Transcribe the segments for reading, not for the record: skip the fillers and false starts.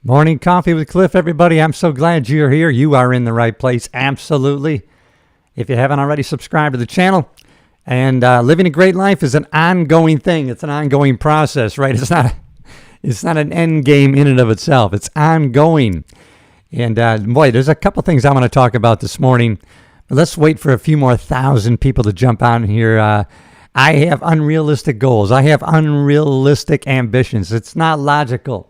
Morning coffee with Cliff, everybody. I'm so glad you're here. You are in the right place. Absolutely. If you haven't already subscribed to the channel, and living a great life is an ongoing thing. It's an ongoing process, right? It's not an end game in and of itself. It's ongoing. And boy, there's a couple things I want to talk about this morning. But let's wait for a few more thousand people to jump on here. I have unrealistic goals. I have unrealistic ambitions. It's not logical.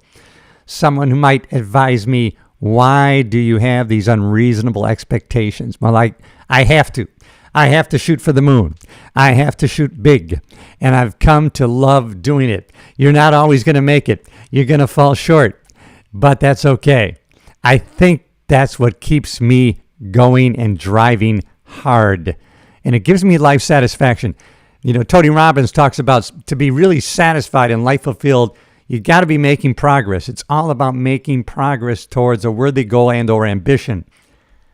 Someone who might advise me, why do you have these unreasonable expectations? Well, I have to. I have to shoot for the moon. I have to shoot big. And I've come to love doing it. You're not always going to make it. You're going to fall short. But that's okay. I think that's what keeps me going and driving hard. And it gives me life satisfaction. You know, Tony Robbins talks about to be really satisfied and life fulfilled, you got to be making progress. It's all about making progress towards a worthy goal and or ambition.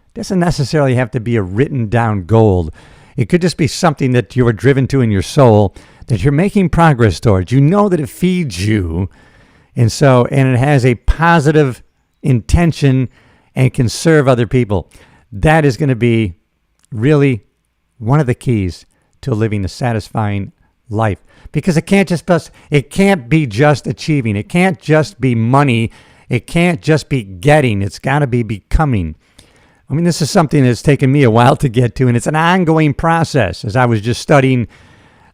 It doesn't necessarily have to be a written down goal. It could just be something that you are driven to in your soul that you're making progress towards. You know that it feeds you, and it has a positive intention and can serve other people. That is going to be really one of the keys to living a satisfying life, because it can't be just achieving. It can't just be money. It can't just be getting. It's got to be becoming. I mean, this is something that's taken me a while to get to, and it's an ongoing process. As I was just studying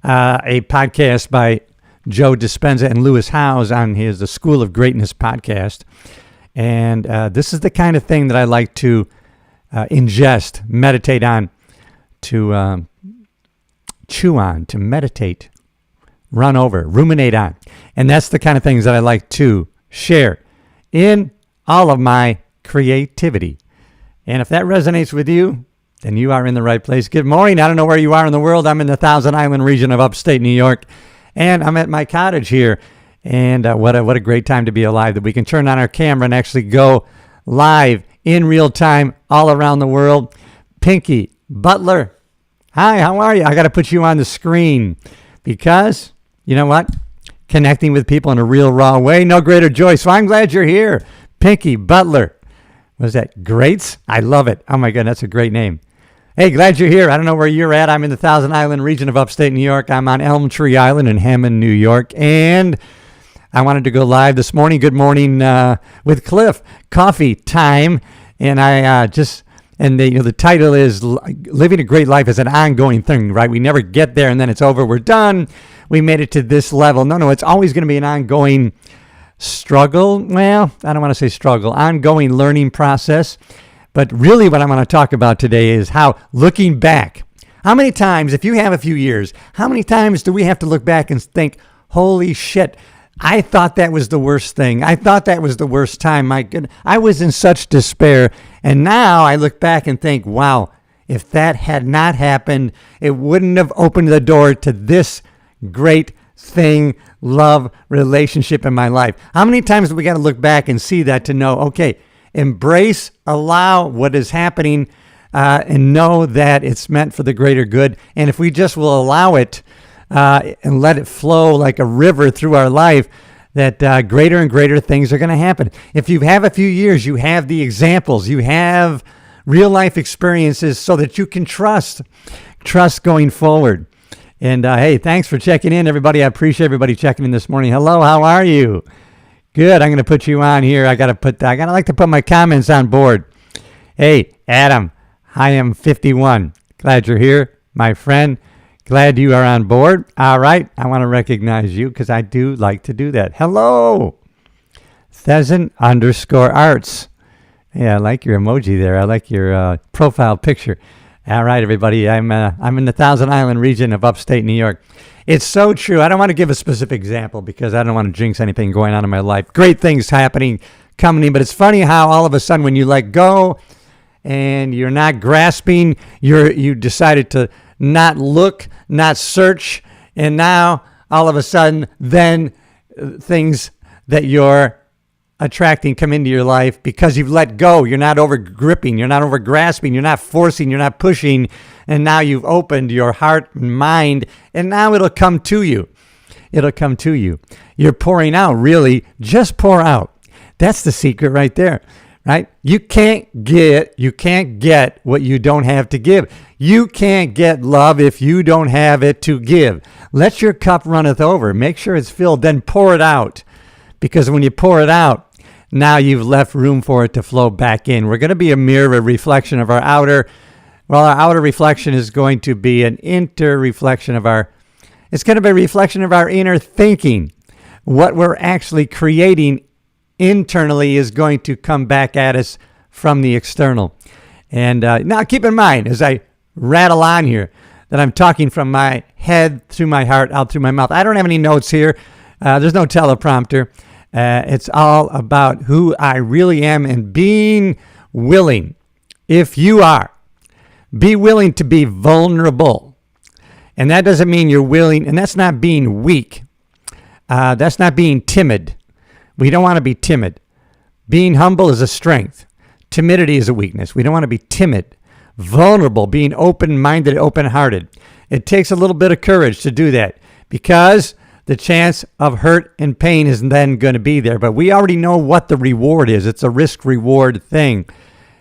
a podcast by Joe Dispenza and Lewis Howes on the School of Greatness podcast, and this is the kind of thing that I like to ingest, meditate on, to chew on, to meditate, run over, ruminate on. And that's the kind of things that I like to share in all of my creativity. And if that resonates with you, then you are in the right place. Good morning. I don't know where you are in the world. I'm in the Thousand Island region of upstate New York, and I'm at my cottage here. And what a great time to be alive, that we can turn on our camera and actually go live in real time all around the world. Pinky Butler, hi, how are you? I got to put you on the screen because, you know what? Connecting with people in a real raw way, no greater joy. So I'm glad you're here. Pinky Butler. Was that Greats? I love it. Oh my God, that's a great name. Hey, glad you're here. I don't know where you're at. I'm in the Thousand Island region of upstate New York. I'm on Elm Tree Island in Hammond, New York. And I wanted to go live this morning. Good morning with Cliff. Coffee time. And the title is Living a Great Life is an Ongoing Thing, right? We never get there and then it's over. We're done. We made it to this level. No, it's always going to be an ongoing struggle. Well, I don't want to say struggle, ongoing learning process. But really what I'm going to talk about today is how looking back, how many times, if you have a few years, how many times do we have to look back and think, holy shit, I thought that was the worst thing. I thought that was the worst time. My goodness, I was in such despair. And now I look back and think, wow, if that had not happened, it wouldn't have opened the door to this great thing, love, relationship in my life. How many times do we got to look back and see that to know, okay, embrace, allow what is happening, and know that it's meant for the greater good. And if we just will allow it, and let it flow like a river through our life, that greater and greater things are going to happen. If you have a few years, you have the examples, you have real life experiences so that you can trust going forward. And hey, thanks for checking in, everybody. I appreciate everybody checking in this morning. Hello, how are you? Good. I'm going to put you on here. I like to put my comments on board. Hey, Adam, I am 51. Glad you're here, my friend. Glad you are on board. All right. I want to recognize you because I do like to do that. Hello. Thezin_arts. Yeah, I like your emoji there. I like your profile picture. All right, everybody. I'm in the Thousand Island region of upstate New York. It's so true. I don't want to give a specific example because I don't want to jinx anything going on in my life. Great things coming in. But it's funny how all of a sudden when you let go and you're not grasping, you decided to not look, not search, and now all of a sudden then things that you're attracting come into your life because you've let go. You're not over gripping, you're not over grasping, you're not forcing, you're not pushing, and now you've opened your heart and mind, and now it'll come to you. You're pouring out, really. Just pour out. That's the secret right there, right? You can't get what you don't have to give. You can't get love if you don't have it to give. Let your cup runneth over. Make sure it's filled, then pour it out. Because when you pour it out, now you've left room for it to flow back in. We're going to be a mirror, a reflection of our outer. Well, our outer reflection is going to be an inner reflection of our, it's going to be a reflection of our inner thinking. What we're actually creating internally is going to come back at us from the external. And now keep in mind, as I rattle on here, that I'm talking from my head through my heart, out through my mouth. I don't have any notes here. There's no teleprompter. It's all about who I really am and being willing. If you are, be willing to be vulnerable. And that doesn't mean you're willing, and that's not being weak. That's not being timid. We don't want to be timid. Being humble is a strength. Timidity is a weakness. We don't want to be timid. Vulnerable, being open-minded, open-hearted. It takes a little bit of courage to do that because the chance of hurt and pain is then going to be there. But we already know what the reward is. It's a risk-reward thing.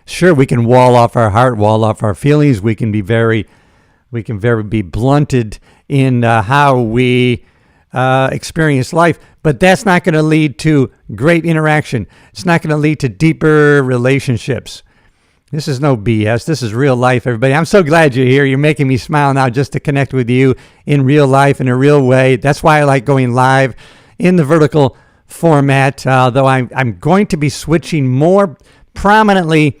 Sure, we can wall off our heart, wall off our feelings. We can be very blunted in how we experience life. But that's not going to lead to great interaction. It's not going to lead to deeper relationships. This is no BS. This is real life, everybody. I'm so glad you're here. You're making me smile now just to connect with you in real life, in a real way. That's why I like going live in the vertical format, though I'm going to be switching more prominently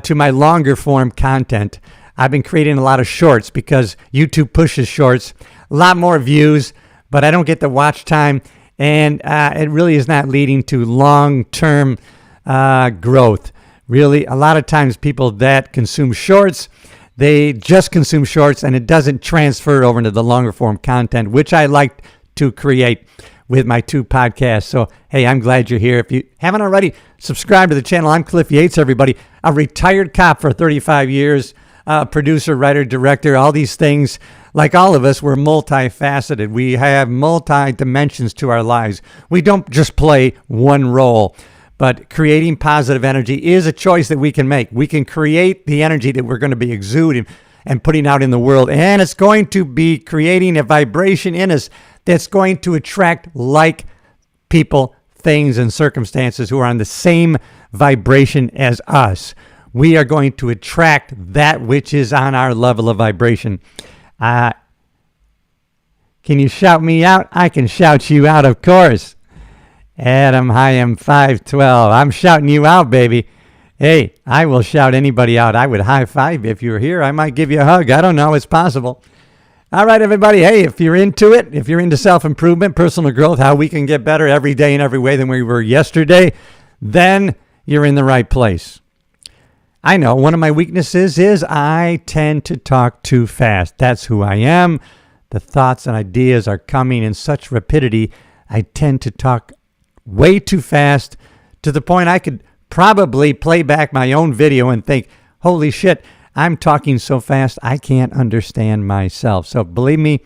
to my longer form content. I've been creating a lot of shorts because YouTube pushes shorts, a lot more views, but I don't get the watch time, and it really is not leading to long-term growth. Really, a lot of times people that consume shorts, they just consume shorts and it doesn't transfer over into the longer form content, which I like to create with my 2 podcasts. So, hey, I'm glad you're here. If you haven't already, subscribe to the channel. I'm Cliff Yates, everybody. A retired cop for 35 years, producer, writer, director, all these things. Like all of us, we're multifaceted. We have multi-dimensions to our lives. We don't just play one role. But creating positive energy is a choice that we can make. We can create the energy that we're going to be exuding and putting out in the world. And it's going to be creating a vibration in us that's going to attract like people, things, and circumstances who are on the same vibration as us. We are going to attract that which is on our level of vibration. Can you shout me out? I can shout you out, of course. Adam, I am 512. I'm shouting you out, baby. Hey, I will shout anybody out. I would high five if you were here. I might give you a hug. I don't know. It's possible. All right, everybody. Hey, if you're into it, if you're into self-improvement, personal growth, how we can get better every day in every way than we were yesterday, then you're in the right place. I know one of my weaknesses is I tend to talk too fast. That's who I am. The thoughts and ideas are coming in such rapidity. I tend to talk way too fast to the point I could probably play back my own video and think, holy shit, I'm talking so fast I can't understand myself. So believe me,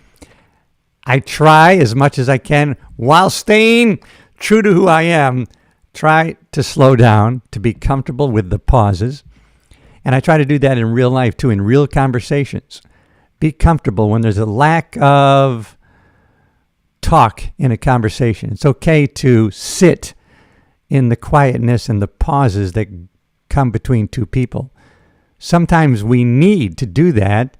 I try as much as I can while staying true to who I am, try to slow down, to be comfortable with the pauses. And I try to do that in real life too, in real conversations. Be comfortable when there's a lack of talk in a conversation. It's okay to sit in the quietness and the pauses that come between two people. Sometimes we need to do that.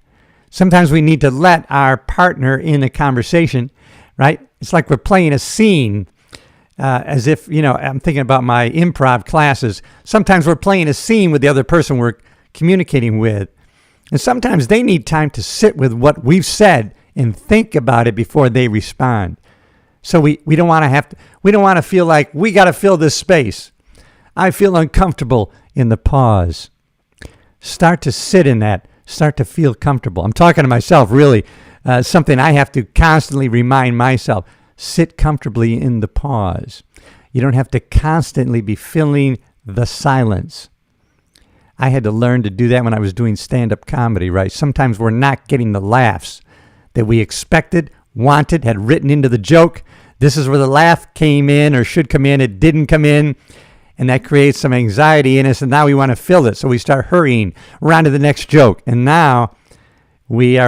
Sometimes we need to let our partner in a conversation, right? It's like we're playing a scene as if, I'm thinking about my improv classes. Sometimes we're playing a scene with the other person we're communicating with. And sometimes they need time to sit with what we've said and think about it before they respond. So we don't want to feel like we got to fill this space. I feel uncomfortable in the pause. Start to sit in that. Start to feel comfortable. I'm talking to myself, really. Something I have to constantly remind myself. Sit comfortably in the pause. You don't have to constantly be filling the silence. I had to learn to do that when I was doing stand-up comedy, right? Sometimes we're not getting the laughs that we expected, wanted, had written into the joke. This is where the laugh came in or should come in. It didn't come in. And that creates some anxiety in us, and now we want to fill it. So we start hurrying. We're on to the next joke. And now we're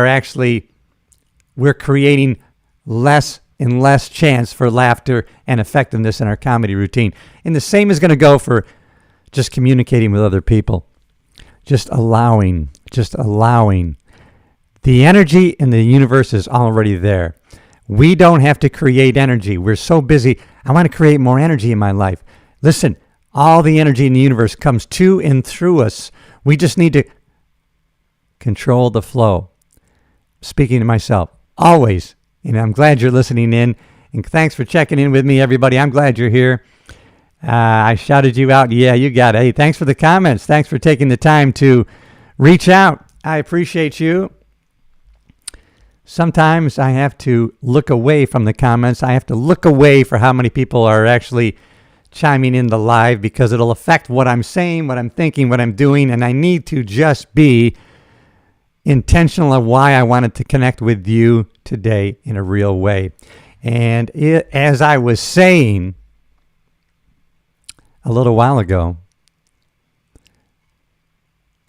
creating less and less chance for laughter and effectiveness in our comedy routine. And the same is going to go for just communicating with other people. Just allowing. The energy in the universe is already there. We don't have to create energy. We're so busy. I want to create more energy in my life. Listen, all the energy in the universe comes to and through us. We just need to control the flow. Speaking to myself, always. And I'm glad you're listening in. And thanks for checking in with me, everybody. I'm glad you're here. I shouted you out. Yeah, you got it. Hey, thanks for the comments. Thanks for taking the time to reach out. I appreciate you. Sometimes I have to look away from the comments. I have to look away for how many people are actually chiming in the live, because it'll affect what I'm saying, what I'm thinking, what I'm doing. And I need to just be intentional of why I wanted to connect with you today in a real way. And as I was saying a little while ago,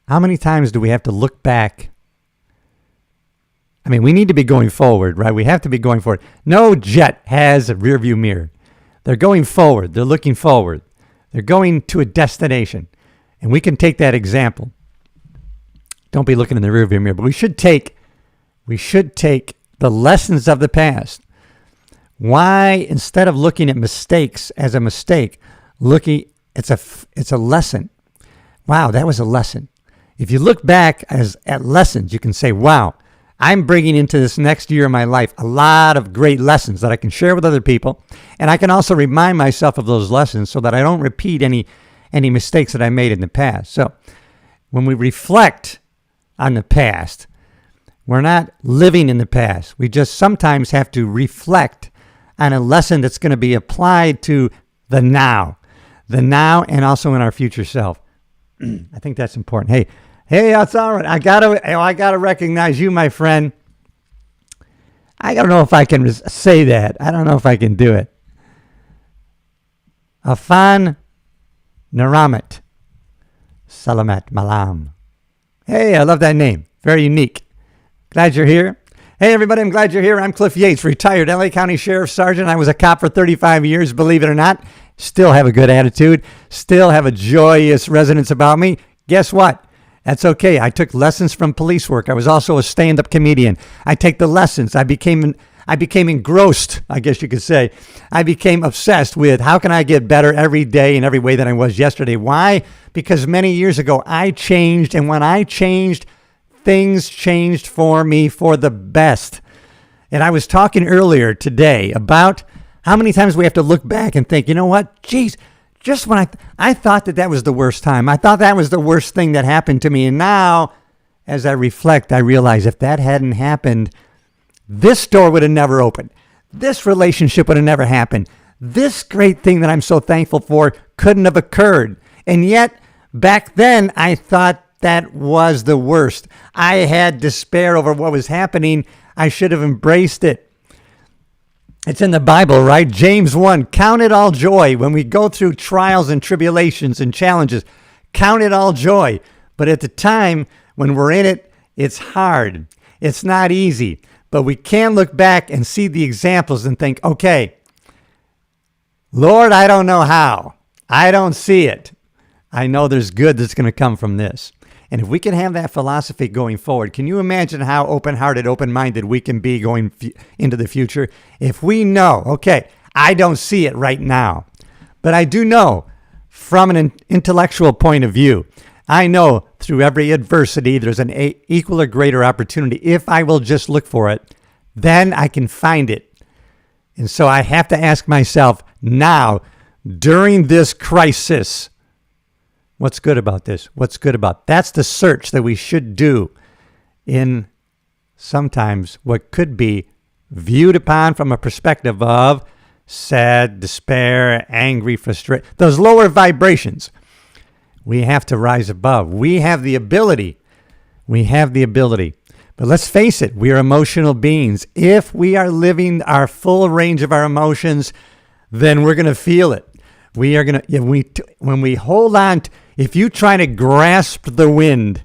how many times do we have to look back? I mean, we need to be going forward, right? We have to be going forward. No jet has a rear view mirror. They're going forward. They're looking forward. They're going to a destination. And we can take that example. Don't be looking in the rear view mirror, but we should take the lessons of the past. Why, instead of looking at mistakes as a mistake, it's a lesson. Wow, that was a lesson. If you look back at lessons, you can say, wow, I'm bringing into this next year of my life a lot of great lessons that I can share with other people. And I can also remind myself of those lessons so that I don't repeat any mistakes that I made in the past. So when we reflect on the past, we're not living in the past. We just sometimes have to reflect on a lesson that's going to be applied to the now and also in our future self. I think that's important. Hey, that's all right. I gotta recognize you, my friend. I don't know if I can say that. I don't know if I can do it. Afan Naramat Salamat Malam. Hey, I love that name. Very unique. Glad you're here. Hey, everybody, I'm glad you're here. I'm Cliff Yates, retired LA County Sheriff Sergeant. I was a cop for 35 years, believe it or not. Still have a good attitude. Still have a joyous resonance about me. Guess what? That's okay. I took lessons from police work. I was also a stand-up comedian. I take the lessons. I became engrossed, I guess you could say. I became obsessed with how can I get better every day in every way than I was yesterday. Why? Because many years ago, I changed. And when I changed, things changed for me for the best. And I was talking earlier today about how many times we have to look back and think, you know what? Geez, just when I thought that was the worst time. I thought that was the worst thing that happened to me. And now, as I reflect, I realize if that hadn't happened, this door would have never opened. This relationship would have never happened. This great thing that I'm so thankful for couldn't have occurred. And yet, back then, I thought that was the worst. I had despair over what was happening. I should have embraced it. It's in the Bible, right? James 1, count it all joy when we go through trials and tribulations and challenges. Count it all joy. But at the time when we're in it, it's hard. It's not easy. But we can look back and see the examples and think, okay, Lord, I don't know how. I don't see it. I know there's good that's going to come from this. And if we can have that philosophy going forward, can you imagine how open-hearted, open-minded we can be going into the future? If we know, okay, I don't see it right now, but I do know from an intellectual point of view, I know through every adversity, there's an equal or greater opportunity. If I will just look for it, then I can find it. And so I have to ask myself now, during this crisis, what's good about this? What's good about? That's the search that we should do in sometimes what could be viewed upon from a perspective of sad, despair, angry, frustrated, those lower vibrations. We have to rise above. We have the ability. But let's face it, we are emotional beings. If we are living our full range of our emotions, then we're going to feel it. We are going to, when we hold on, if you try to grasp the wind,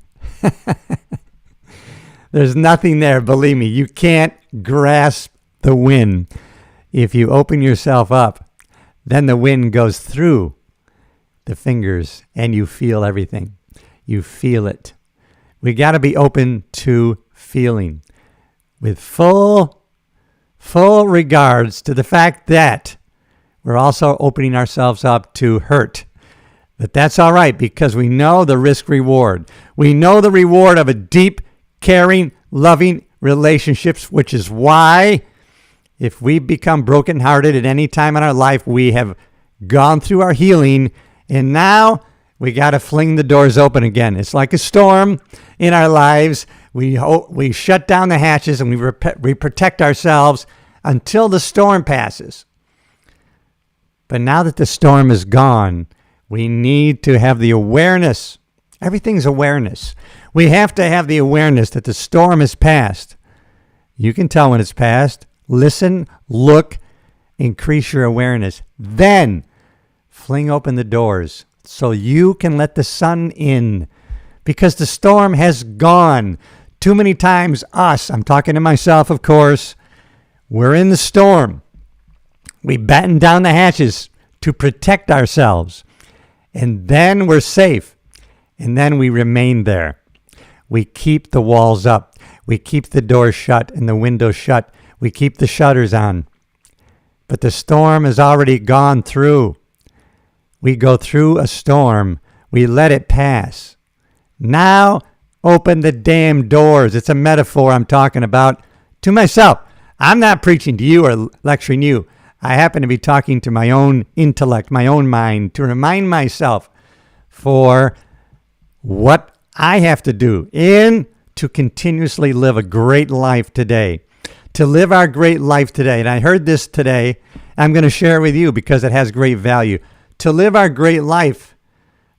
there's nothing there. Believe me, you can't grasp the wind. If you open yourself up, then the wind goes through the fingers and you feel everything. You feel it. We got to be open to feeling with full regards to the fact that we're also opening ourselves up to hurt. But that's all right because we know the risk reward. We know the reward of a deep, caring, loving relationships, which is why if we become brokenhearted at any time in our life, we have gone through our healing and now we got to fling the doors open again. It's like a storm in our lives. We shut down the hatches and we protect ourselves until the storm passes. But now that the storm is gone, we need to have the awareness. Everything's awareness. We have to have the awareness that the storm is past. You can tell when it's past. Listen, look, increase your awareness. Then fling open the doors so you can let the sun in because the storm has gone. Too many times I'm talking to myself, of course, we're in the storm. We batten down the hatches to protect ourselves. And then we're safe. And then we remain there. We keep the walls up. We keep the doors shut and the windows shut. We keep the shutters on. But the storm has already gone through. We go through a storm. We let it pass. Now open the damn doors. It's a metaphor I'm talking about to myself. I'm not preaching to you or lecturing you. I happen to be talking to my own intellect, my own mind, to remind myself for what I have to do to continuously live a great life today. To live our great life today. And I heard this today. I'm going to share it with you because it has great value. To live our great life,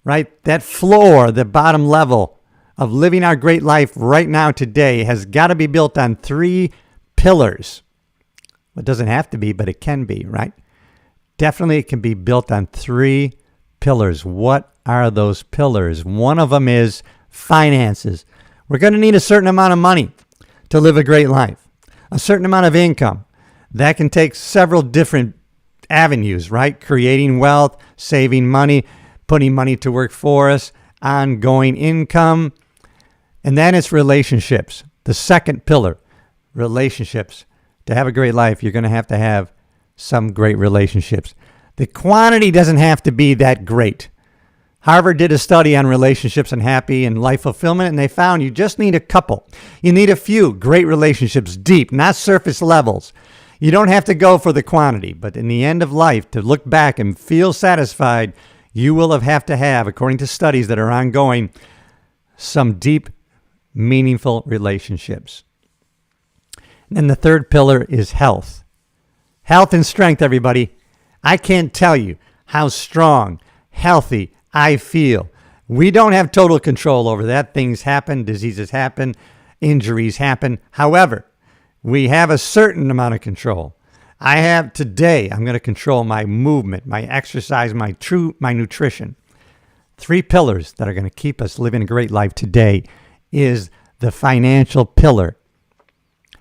right? That floor, the bottom level of living our great life right now today has got to be built on 3 pillars. It doesn't have to be, but it can be, right? Definitely it can be built on 3 pillars. What are those pillars? One of them is finances. We're going to need a certain amount of money to live a great life, a certain amount of income. That can take several different avenues, right? Creating wealth, saving money, putting money to work for us, ongoing income. And then it's relationships. The second pillar, relationships. To have a great life, you're going to have some great relationships. The quantity doesn't have to be that great. Harvard did a study on relationships and happy and life fulfillment, and they found you just need a couple. You need a few great relationships, deep, not surface levels. You don't have to go for the quantity, but in the end of life, to look back and feel satisfied, you will have to have, according to studies that are ongoing, some deep, meaningful relationships. And the third pillar is health. Health and strength, everybody. I can't tell you how strong, healthy I feel. We don't have total control over that. Things happen, diseases happen, injuries happen. However, we have a certain amount of control. I'm going to control my movement, my exercise, my nutrition. 3 pillars that are going to keep us living a great life today is the financial pillar,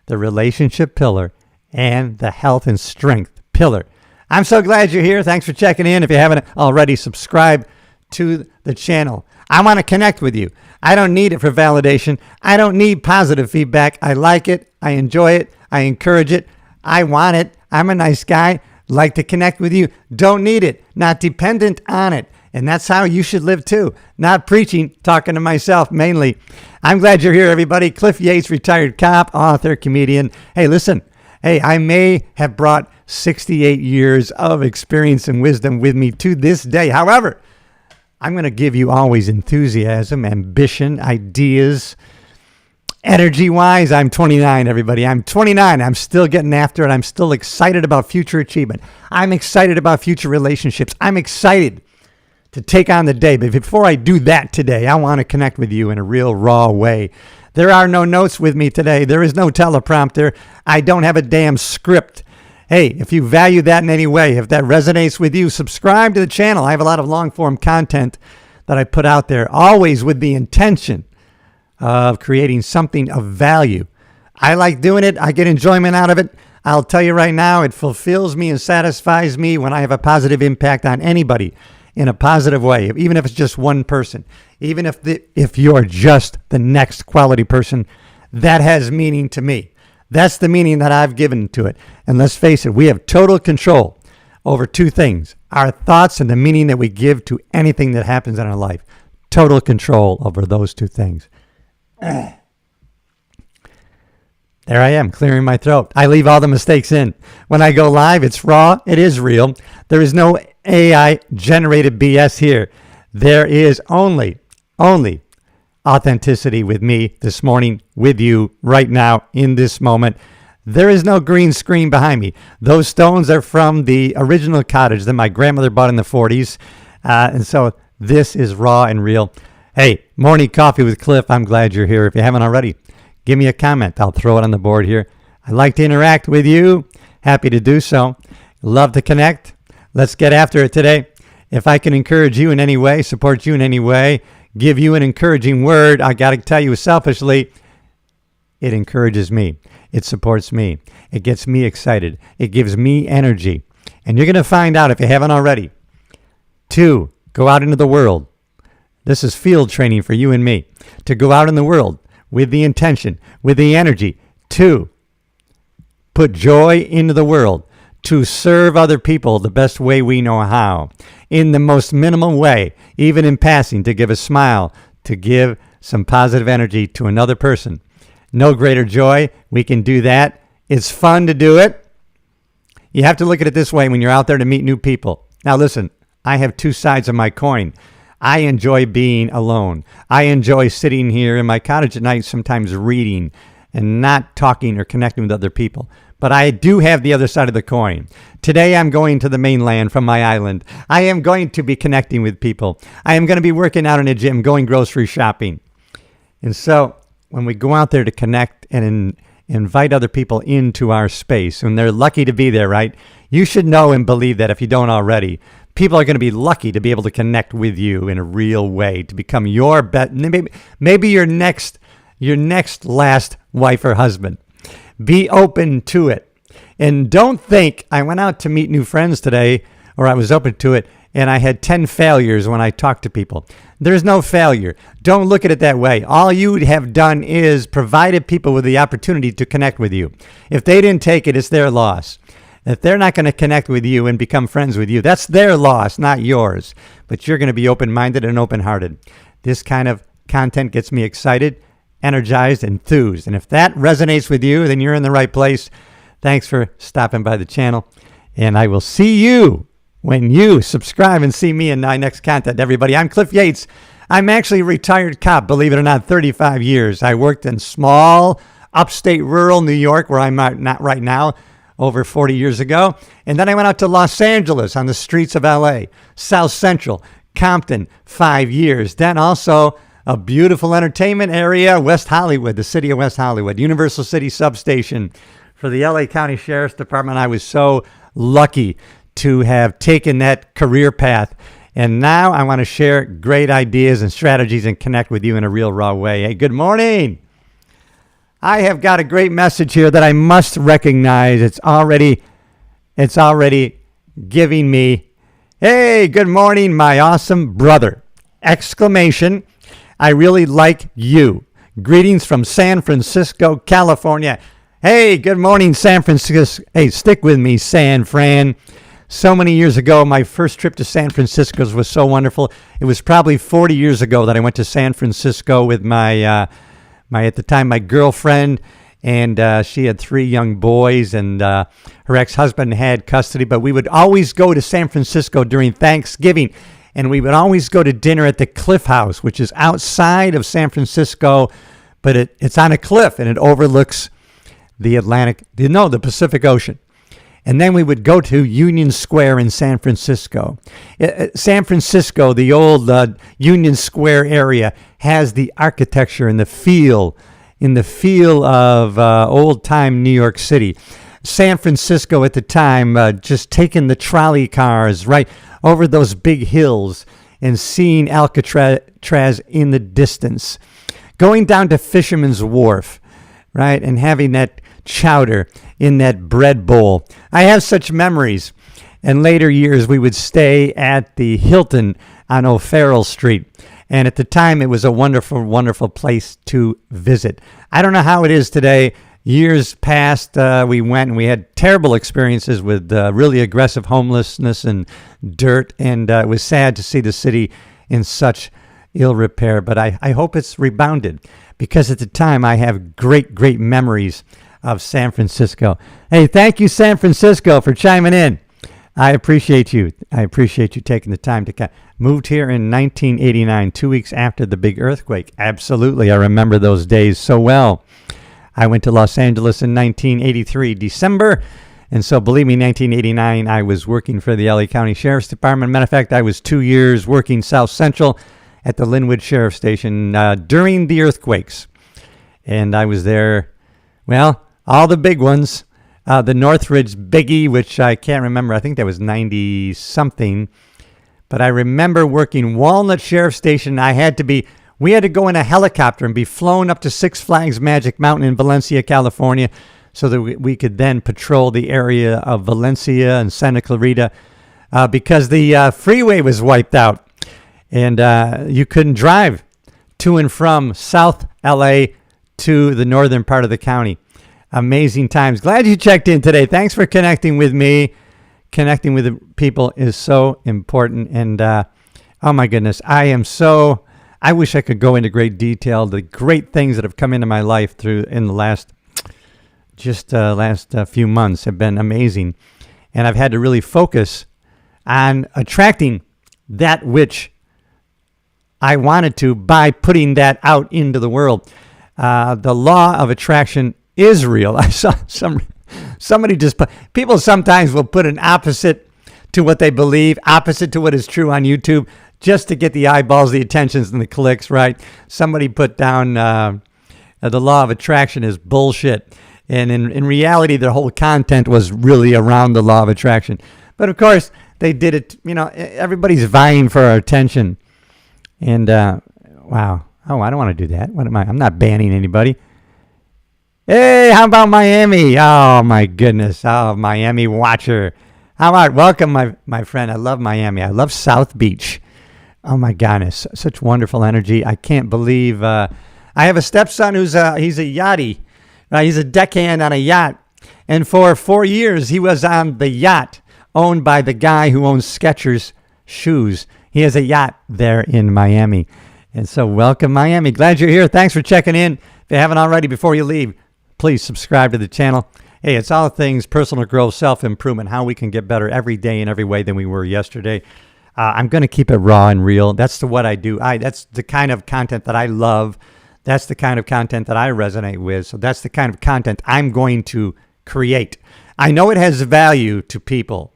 the relationship pillar, and the health and strength pillar. I'm so glad you're here. Thanks for checking in. If you haven't already, subscribe to the channel. I want to connect with you. I don't need it for validation. I don't need positive feedback. I like it. I enjoy it. I encourage it. I want it. I'm a nice guy. Like to connect with you. Don't need it. Not dependent on it. And that's how you should live too. Not preaching, talking to myself mainly. I'm glad you're here, everybody. Cliff Yates, retired cop, author, comedian. Hey, listen. Hey, I may have brought 68 years of experience and wisdom with me to this day. However, I'm going to give you always enthusiasm, ambition, ideas. Energy-wise, I'm 29, everybody. I'm 29. I'm still getting after it. I'm still excited about future achievement. I'm excited about future relationships. I'm excited to take on the day. But before I do that today, I want to connect with you in a real raw way. There are no notes with me today. There is no teleprompter. I don't have a damn script. Hey, if you value that in any way, if that resonates with you, subscribe to the channel. I have a lot of long-form content that I put out there, always with the intention of creating something of value. I like doing it. I get enjoyment out of it. I'll tell you right now, it fulfills me and satisfies me when I have a positive impact on anybody in a positive way, even if it's just one person, even if you're just the next quality person, that has meaning to me. That's the meaning that I've given to it. And let's face it, we have total control over two things: our thoughts and the meaning that we give to anything that happens in our life. Total control over those two things. There I am, clearing my throat. I leave all the mistakes in. When I go live, it's raw. It is real. There is no AI-generated BS here. There is only authenticity with me this morning, with you right now in this moment. There is no green screen behind me. Those stones are from the original cottage that my grandmother bought in the 40s. And so this is raw and real. Hey, Morning Coffee with Cliff. I'm glad you're here. If you haven't already, give me a comment. I'll throw it on the board here. I like to interact with you. Happy to do so. Love to connect. Let's get after it today. If I can encourage you in any way, support you in any way, give you an encouraging word, I got to tell you selfishly, it encourages me. It supports me. It gets me excited. It gives me energy. And you're going to find out, if you haven't already, to go out into the world. This is field training for you and me. To go out in the world with the intention, with the energy, to put joy into the world, to serve other people the best way we know how, in the most minimum way, even in passing, to give a smile, to give some positive energy to another person. No greater joy. We can do that. It's fun to do it. You have to look at it this way when you're out there to meet new people. Now listen, I have two sides of my coin. I enjoy being alone. I enjoy sitting here in my cottage at night, sometimes reading and not talking or connecting with other people. But I do have the other side of the coin. Today I'm going to the mainland from my island. I am going to be connecting with people. I am going to be working out in a gym, going grocery shopping. And so when we go out there to connect and invite other people into our space, and they're lucky to be there, right? You should know and believe that if you don't already. People are going to be lucky to be able to connect with you in a real way, to become your maybe your next last wife or husband. Be open to it. And don't think, I went out to meet new friends today, or I was open to it, and I had 10 failures when I talked to people. There's no failure. Don't look at it that way. All you have done is provided people with the opportunity to connect with you. If they didn't take it, it's their loss. If they're not going to connect with you and become friends with you, that's their loss, not yours. But you're going to be open-minded and open-hearted. This kind of content gets me excited, energized, enthused. And if that resonates with you, then you're in the right place. Thanks for stopping by the channel. And I will see you when you subscribe and see me in my next content, everybody. I'm Cliff Yates. I'm actually a retired cop, believe it or not, 35 years. I worked in small, upstate rural New York, where I'm not right now, over 40 years ago. And then I went out to Los Angeles on the streets of LA, South Central, Compton, 5 years. Then also a beautiful entertainment area, West Hollywood, the city of West Hollywood, Universal City Substation for the LA County Sheriff's Department. I was so lucky to have taken that career path. And now I want to share great ideas and strategies and connect with you in a real raw way. Hey, good morning. I have got a great message here that I must recognize. It's already giving me, hey, good morning, my awesome brother! Exclamation. I really like you. Greetings from San Francisco, California. Hey, good morning, San Francisco. Hey, stick with me, San Fran. So many years ago, my first trip to San Francisco was so wonderful. It was probably 40 years ago that I went to San Francisco with my at the time, my girlfriend, and she had 3 young boys, and her ex-husband had custody. But we would always go to San Francisco during Thanksgiving, and we would always go to dinner at the Cliff House, which is outside of San Francisco, but it's on a cliff, and it overlooks the Pacific Ocean. And then we would go to Union Square in San Francisco. San Francisco, the old Union Square area, has the architecture and the feel of old-time New York City. San Francisco at the time, just taking the trolley cars right over those big hills and seeing Alcatraz in the distance. Going down to Fisherman's Wharf, right, and having that chowder in that bread bowl. I have such memories. In later years, we would stay at the Hilton on O'Farrell Street. And at the time, it was a wonderful, wonderful place to visit. I don't know how it is today. Years past, we went and we had terrible experiences with really aggressive homelessness and dirt. And it was sad to see the city in such ill repair. But I hope it's rebounded, because at the time, I have great, great memories of San Francisco. Hey, thank you, San Francisco, for chiming in. I appreciate you. I appreciate you taking the time to come. Moved here in 1989, 2 weeks after the big earthquake. Absolutely. I remember those days so well. I went to Los Angeles in 1983, December. And so, believe me, 1989, I was working for the LA County Sheriff's Department. Matter of fact, I was 2 years working South Central at the Linwood Sheriff Station during the earthquakes. And I was there, well, all the big ones. The Northridge Biggie, which I can't remember. I think that was 90-something. But I remember working Walnut Sheriff Station. We had to go in a helicopter and be flown up to Six Flags Magic Mountain in Valencia, California, so that we could then patrol the area of Valencia and Santa Clarita because the freeway was wiped out. And you couldn't drive to and from South LA to the northern part of the county. Amazing times. Glad you checked in today. Thanks for connecting with me. Connecting with the people is so important. And oh my goodness, I wish I could go into great detail. The great things that have come into my life in the last few months have been amazing. And I've had to really focus on attracting that which I wanted to by putting that out into the world. The law of attraction is real. I saw somebody people sometimes will put an opposite to what they believe, opposite to what is true on YouTube, just to get the eyeballs, the attentions, and the clicks, right? Somebody put down the law of attraction is bullshit. And in reality, their whole content was really around the law of attraction. But of course, they did it, everybody's vying for our attention. And wow. Oh, I don't want to do that. What am I? I'm not banning anybody. Hey, how about Miami? Oh, my goodness. Oh, Miami watcher. How about, welcome, my friend. I love Miami. I love South Beach. Oh, my goodness. Such wonderful energy. I can't believe. I have a stepson he's a yachty. He's a deckhand on a yacht. And for 4 years, he was on the yacht owned by the guy who owns Skechers shoes. He has a yacht there in Miami. And so welcome, Miami. Glad you're here. Thanks for checking in. If you haven't already, before you leave, please subscribe to the channel. Hey, it's all things personal growth, self-improvement, how we can get better every day in every way than we were yesterday. I'm going to keep it raw and real. That's what I do. That's the kind of content that I love. That's the kind of content that I resonate with. So that's the kind of content I'm going to create. I know it has value to people.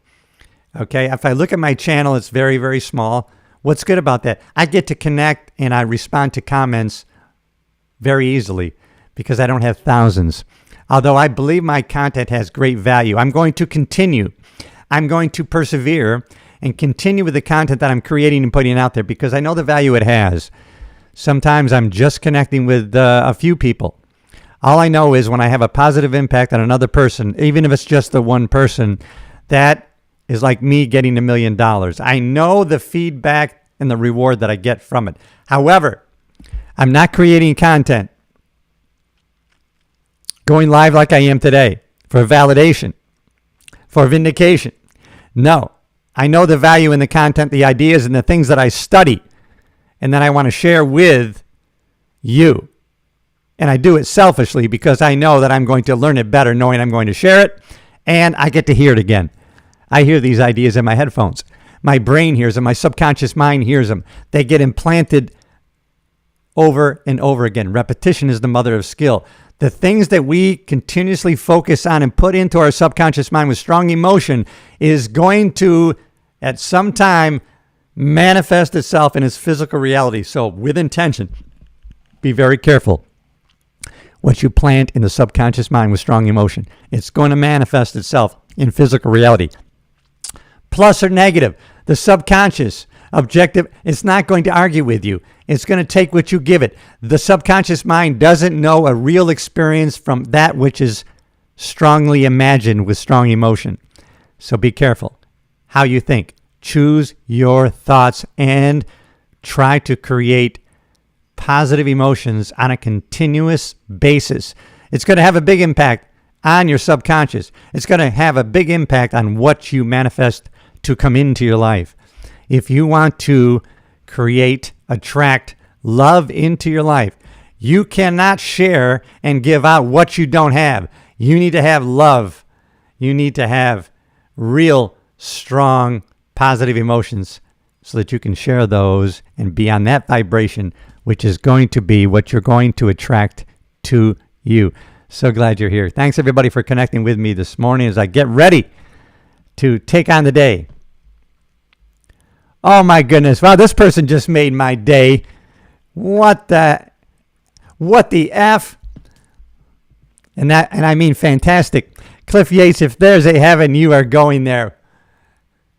Okay, if I look at my channel, it's very, very small. What's good about that? I get to connect and I respond to comments very easily because I don't have thousands. Although I believe my content has great value, I'm going to continue. I'm going to persevere and continue with the content that I'm creating and putting out there because I know the value it has. Sometimes I'm just connecting with a few people. All I know is when I have a positive impact on another person, even if it's just the one person, that is like me getting $1 million. I know the feedback and the reward that I get from it. However, I'm not creating content going live like I am today for validation, for vindication. No, I know the value in the content, the ideas, and the things that I study and that I want to share with you. And I do it selfishly because I know that I'm going to learn it better knowing I'm going to share it, and I get to hear it again. I hear these ideas in my headphones. My brain hears them. My subconscious mind hears them. They get implanted over and over again. Repetition is the mother of skill. The things that we continuously focus on and put into our subconscious mind with strong emotion is going to, at some time, manifest itself in its physical reality. So with intention, be very careful what you plant in the subconscious mind with strong emotion. It's going to manifest itself in physical reality. Plus or negative, the subconscious objective is not going to argue with you. It's going to take what you give it. The subconscious mind doesn't know a real experience from that which is strongly imagined with strong emotion. So be careful how you think. Choose your thoughts and try to create positive emotions on a continuous basis. It's going to have a big impact on your subconscious. It's going to have a big impact on what you manifest to come into your life. If you want to create, attract love into your life, you cannot share and give out what you don't have. You need to have love. You need to have real, strong, positive emotions so that you can share those and be on that vibration, which is going to be what you're going to attract to you. So glad you're here. Thanks, everybody, for connecting with me this morning as I get ready to take on the day. Oh, my goodness. Wow, this person just made my day. What the F? And I mean fantastic. Cliff Yates, if there's a heaven, you are going there.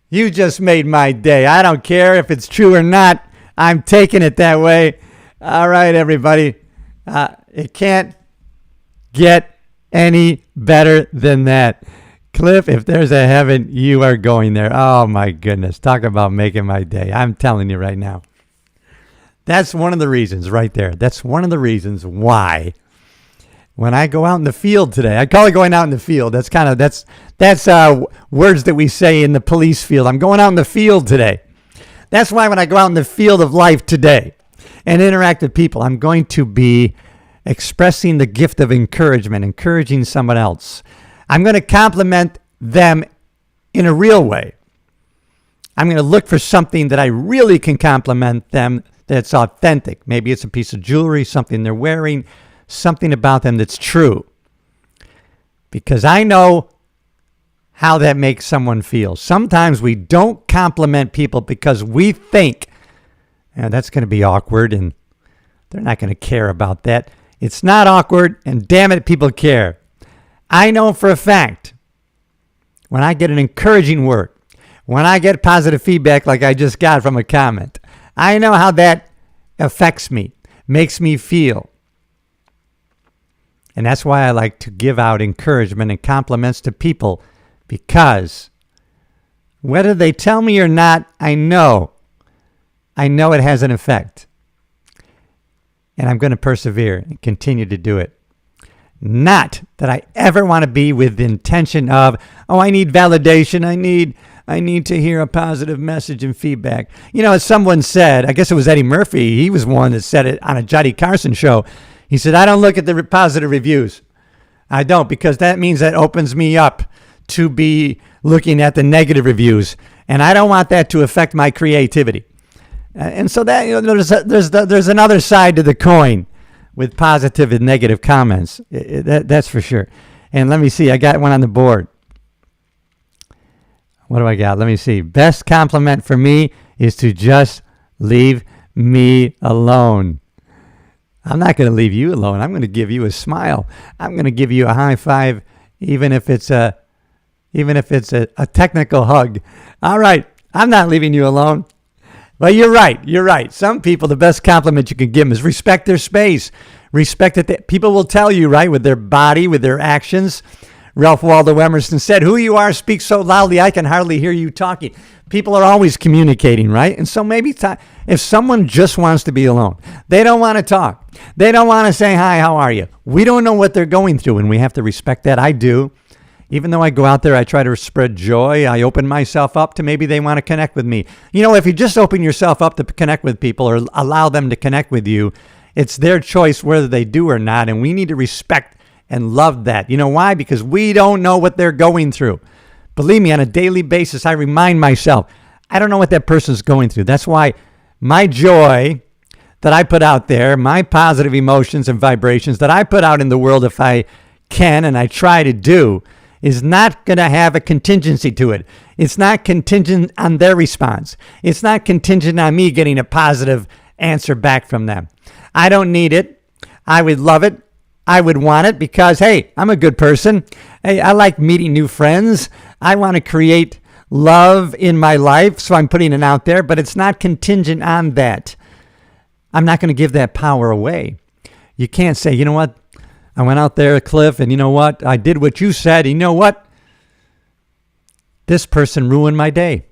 You just made my day. I don't care if it's true or not. I'm taking it that way. All right, everybody. It can't get any better than that. Cliff, if there's a heaven, you are going there. Oh, my goodness. Talk about making my day. I'm telling you right now. That's one of the reasons right there. That's one of the reasons why when I go out in the field today, I call it going out in the field. That's words that we say in the police field. I'm going out in the field today. That's why when I go out in the field of life today and interact with people, I'm going to be expressing the gift of encouragement, encouraging someone else. I'm going to compliment them in a real way. I'm going to look for something that I really can compliment them that's authentic. Maybe it's a piece of jewelry, something they're wearing, something about them that's true. Because I know how that makes someone feel. Sometimes we don't compliment people because we think, that's going to be awkward and they're not going to care about that. It's not awkward, and damn it, people care. I know for a fact when I get an encouraging word, when I get positive feedback like I just got from a comment, I know how that affects me, makes me feel. And that's why I like to give out encouragement and compliments to people, because whether they tell me or not, I know it has an effect. And I'm going to persevere and continue to do it. Not that I ever want to be with the intention of, I need validation. I need to hear a positive message and feedback. As someone said, I guess it was Eddie Murphy. He was one that said it on a Johnny Carson show. He said, I don't look at the positive reviews. I don't, because that means that opens me up to be looking at the negative reviews. And I don't want that to affect my creativity. And so that there's another side to the coin with positive and negative comments. That's for sure. And let me see. I got one on the board. What do I got? Let me see. Best compliment for me is to just leave me alone. I'm not going to leave you alone. I'm going to give you a smile. I'm going to give you a high five, even if it's a technical hug. All right. I'm not leaving you alone. But you're right. You're right. Some people, the best compliment you can give them is respect their space. Respect that people will tell you, right, with their body, with their actions. Ralph Waldo Emerson said, "Who you are speaks so loudly I can hardly hear you talking." People are always communicating, right? And so maybe if someone just wants to be alone, they don't want to talk. They don't want to say, "Hi, how are you?" We don't know what they're going through, and we have to respect that. I do. Even though I go out there, I try to spread joy. I open myself up to maybe they want to connect with me. If you just open yourself up to connect with people or allow them to connect with you, it's their choice whether they do or not, and we need to respect and love that. You know why? Because we don't know what they're going through. Believe me, on a daily basis, I remind myself, I don't know what that person's going through. That's why my joy that I put out there, my positive emotions and vibrations that I put out in the world, if I can and I try to do, is not going to have a contingency to it. It's not contingent on their response. It's not contingent on me getting a positive answer back from them. I don't need it. I would love it I would want it because, hey, I'm a good person. Hey, I like meeting new friends. I want to create love in my life, so I'm putting it out there, but it's not contingent on that. I'm not going to give that power away. You can't say, you know what? I went out there, Cliff, and you know what? I did what you said. You know what? This person ruined my day.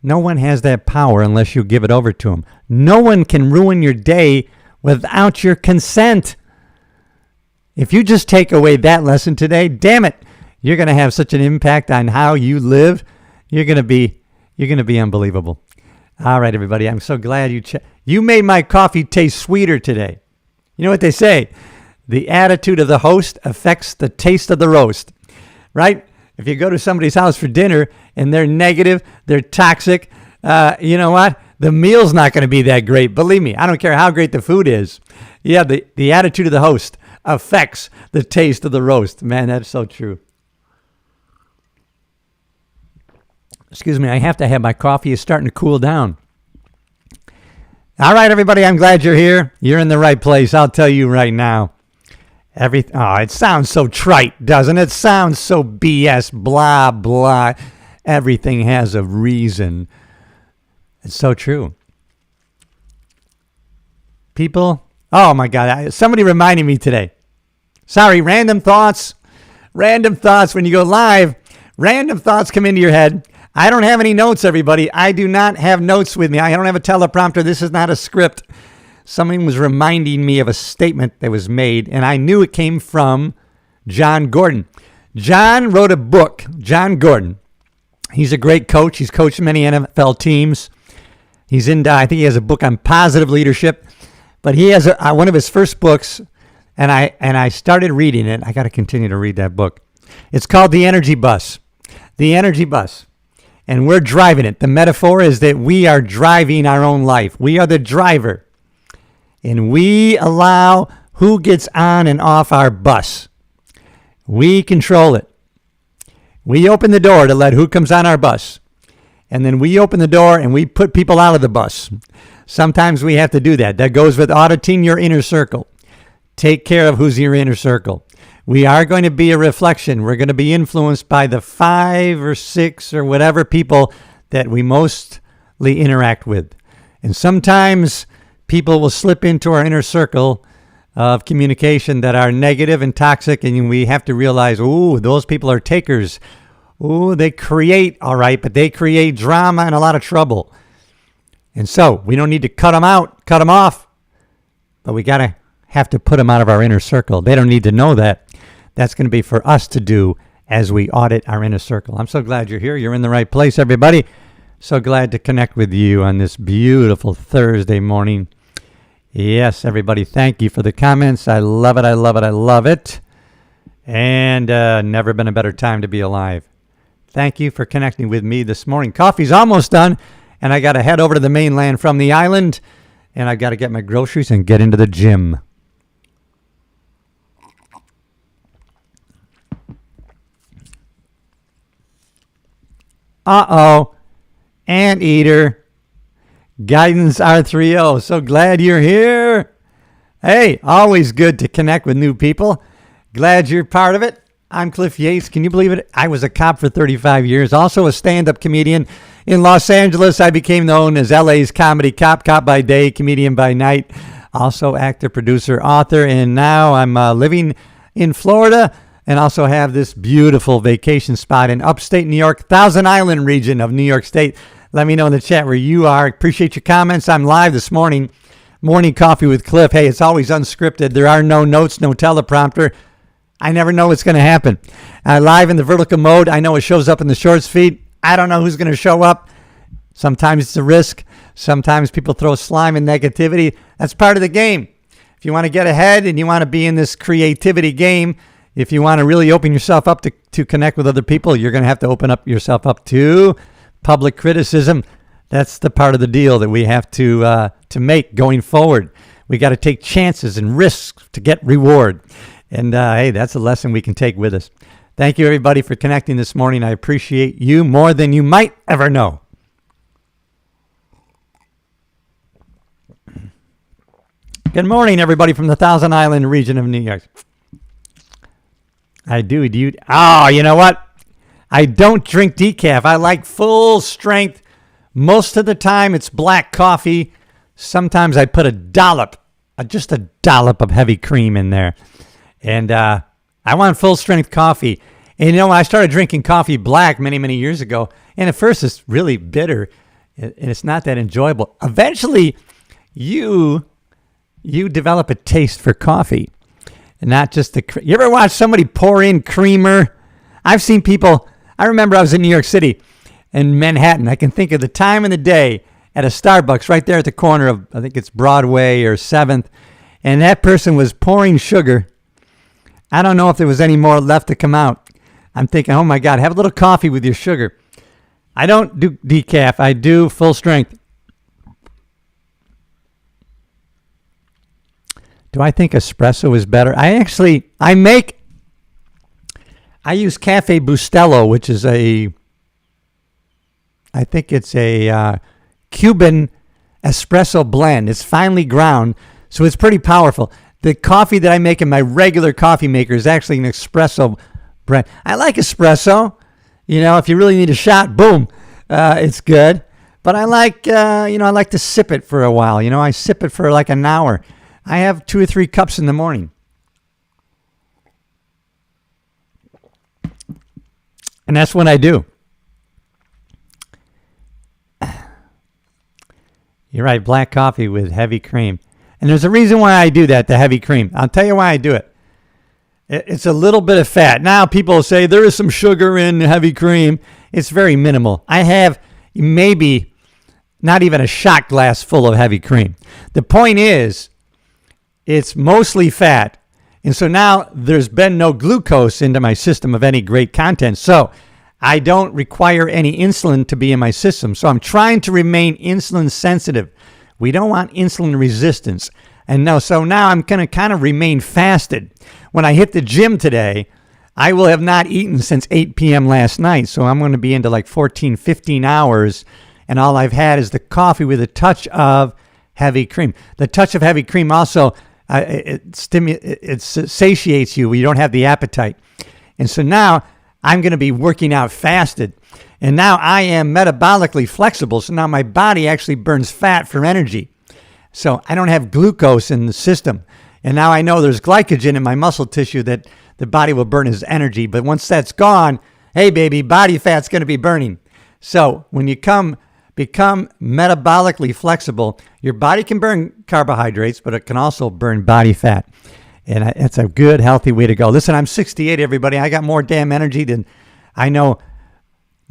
No one has that power unless you give it over to them. No one can ruin your day without your consent. If you just take away that lesson today, damn it, you're going to have such an impact on how you live. You're going to be unbelievable. All right, everybody, I'm so glad you made my coffee taste sweeter today. You know what they say? The attitude of the host affects the taste of the roast, right? If you go to somebody's house for dinner and they're negative, they're toxic, you know what? The meal's not going to be that great. Believe me, I don't care how great the food is. Yeah, the attitude of the host affects the taste of the roast. Man, that's so true. Excuse me, I have to have my coffee. It's starting to cool down. All right, everybody, I'm glad you're here. You're in the right place. I'll tell you right now. It sounds so trite, doesn't it? It sounds so BS, blah, blah. Everything has a reason. It's so true. People, oh my God, somebody reminded me today. Sorry, random thoughts when you go live, random thoughts come into your head. I don't have any notes, everybody. I do not have notes with me. I don't have a teleprompter. This is not a script. Someone was reminding me of a statement that was made, and I knew it came from John Gordon. John wrote a book. John Gordon. He's a great coach. He's coached many NFL teams. He's I think he has a book on positive leadership, but he has one of his first books, and I started reading it. I got to continue to read that book. It's called The Energy Bus. The Energy Bus. And we're driving it. The metaphor is that we are driving our own life. We are the driver. And we allow who gets on and off our bus. We control it. We open the door to let who comes on our bus. And then we open the door and we put people out of the bus. Sometimes we have to do that. That goes with auditing your inner circle. Take care of who's your inner circle. We are going to be a reflection. We're going to be influenced by the 5 or 6 or whatever people that we mostly interact with. And sometimes people will slip into our inner circle of communication that are negative and toxic, and we have to realize, ooh, those people are takers. Ooh, they create, all right, but they create drama and a lot of trouble. And so we don't need to cut them out, cut them off, but we have to put them out of our inner circle. They don't need to know that. That's going to be for us to do as we audit our inner circle. I'm so glad you're here. You're in the right place, everybody. So glad to connect with you on this beautiful Thursday morning. Yes, everybody, thank you for the comments. I love it, I love it, I love it. And never been a better time to be alive. Thank you for connecting with me this morning. Coffee's almost done, and I got to head over to the mainland from the island, and I got to get my groceries and get into the gym. Uh-oh, Anteater. Guidance R30. So glad you're here. Hey, always good to connect with new people. Glad you're part of it. I'm Cliff Yates. Can you believe it? I was a cop for 35 years, also a stand-up comedian. In Los Angeles, I became known as LA's comedy cop by day, comedian by night. Also actor, producer, author, and now I'm living in Florida and also have this beautiful vacation spot in upstate New York, Thousand Island region of New York State. Let me know in the chat where you are. Appreciate your comments. I'm live this morning. Morning Coffee with Cliff. Hey, it's always unscripted. There are no notes, no teleprompter. I never know what's going to happen. Live in the vertical mode. I know it shows up in the shorts feed. I don't know who's going to show up. Sometimes it's a risk. Sometimes people throw slime and negativity. That's part of the game. If you want to get ahead and you want to be in this creativity game, if you want to really open yourself up to connect with other people, you're going to have to open up yourself up to public criticism. That's the part of the deal that we have to make going forward. We got to take chances and risks to get reward. And hey, that's a lesson we can take with us. Thank you, everybody, for connecting this morning. I appreciate you more than you might ever know. Good morning, everybody from the Thousand Island region of New York. I do, dude. Oh, you know what? I don't drink decaf. I like full strength. Most of the time, it's black coffee. Sometimes I put just a dollop of heavy cream in there. And I want full strength coffee. And you know, I started drinking coffee black many, many years ago. And at first, it's really bitter. And it's not that enjoyable. Eventually, you develop a taste for coffee. And not just you ever watch somebody pour in creamer? I've seen people. I remember I was in New York City in Manhattan. I can think of the time of the day at a Starbucks right there at the corner of, I think it's Broadway or 7th. And that person was pouring sugar. I don't know if there was any more left to come out. I'm thinking, oh my God, have a little coffee with your sugar. I don't do decaf. I do full strength. Do I think espresso is better? I use Cafe Bustelo, which is I think it's a Cuban espresso blend. It's finely ground, so it's pretty powerful. The coffee that I make in my regular coffee maker is actually an espresso brand. I like espresso. You know, if you really need a shot, boom, it's good. But I like, I like to sip it for a while. You know, I sip it for like an hour. I have 2 or 3 cups in the morning. And that's what I do. You're right, black coffee with heavy cream. And there's a reason why I do that, the heavy cream. I'll tell you why I do it. It's a little bit of fat. Now people say there is some sugar in heavy cream. It's very minimal. I have maybe not even a shot glass full of heavy cream. The point is, it's mostly fat. And so now there's been no glucose into my system of any great content. So I don't require any insulin to be in my system. So I'm trying to remain insulin sensitive. We don't want insulin resistance. So now I'm going to kind of remain fasted. When I hit the gym today, I will have not eaten since 8 p.m. last night. So I'm going to be into like 14, 15 hours. And all I've had is the coffee with a touch of heavy cream. The touch of heavy cream also, it satiates you. You don't have the appetite. And so now I'm going to be working out fasted. And now I am metabolically flexible. So now my body actually burns fat for energy. So I don't have glucose in the system. And now I know there's glycogen in my muscle tissue that the body will burn as energy. But once that's gone, hey, baby, body fat's going to be burning. So when you become metabolically flexible, your body can burn carbohydrates, but it can also burn body fat. And it's a good, healthy way to go. Listen, I'm 68, everybody. I got more damn energy than I know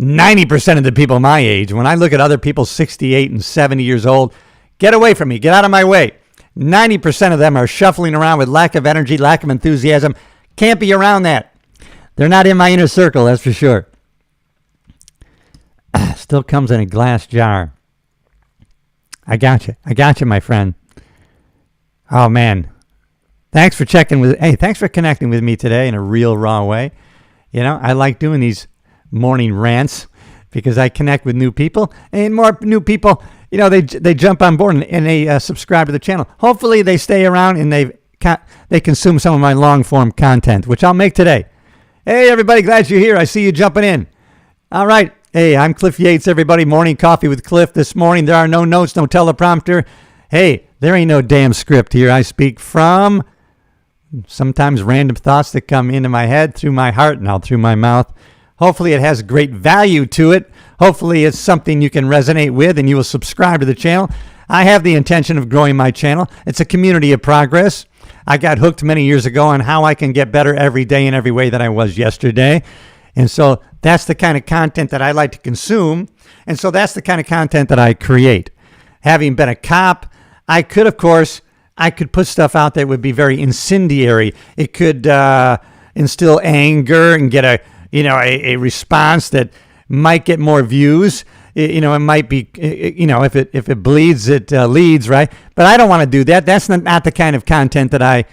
90% of the people my age. When I look at other people 68 and 70 years old, get away from me. Get out of my way. 90% of them are shuffling around with lack of energy, lack of enthusiasm. Can't be around that. They're not in my inner circle, that's for sure. Still comes in a glass jar. I got you, my friend. Oh, man. Thanks for thanks for connecting with me today in a real raw way. You know, I like doing these morning rants because I connect with new people, and more new people, you know, they jump on board and they subscribe to the channel. Hopefully they stay around and they consume some of my long form content, which I'll make today. Hey, everybody, glad you're here. I see you jumping in. All right. Hey, I'm Cliff Yates, everybody. Morning Coffee with Cliff this morning. There are no notes, no teleprompter. Hey, there ain't no damn script here. I speak from sometimes random thoughts that come into my head through my heart and out through my mouth. Hopefully it has great value to it. Hopefully it's something you can resonate with and you will subscribe to the channel. I have the intention of growing my channel. It's a community of progress. I got hooked many years ago on how I can get better every day in every way that I was yesterday. And so that's the kind of content that I like to consume. And so that's the kind of content that I create. Having been a cop, I could put stuff out that would be very incendiary. It could instill anger and get a response that might get more views. It might be, if it bleeds, it leads, right? But I don't want to do that. That's not the kind of content that I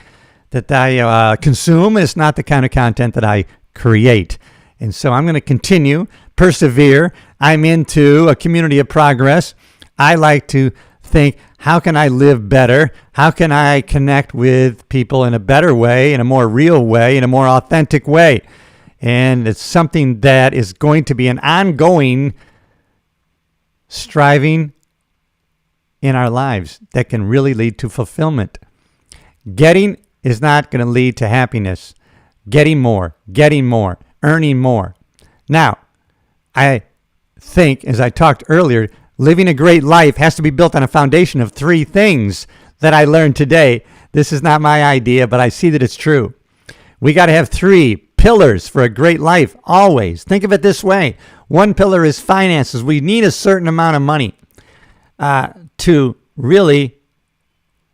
consume. It's not the kind of content that I create. And so I'm going to persevere. I'm into a community of progress. I like to think, how can I live better? How can I connect with people in a better way, in a more real way, in a more authentic way? And it's something that is going to be an ongoing striving in our lives that can really lead to fulfillment. Getting is not going to lead to happiness. Getting more, earning more. Now, I think, as I talked earlier, living a great life has to be built on a foundation of 3 things that I learned today. This is not my idea, but I see that it's true. We got to have 3 pillars for a great life, always. Think of it this way. 1 pillar is finances. We need a certain amount of money to really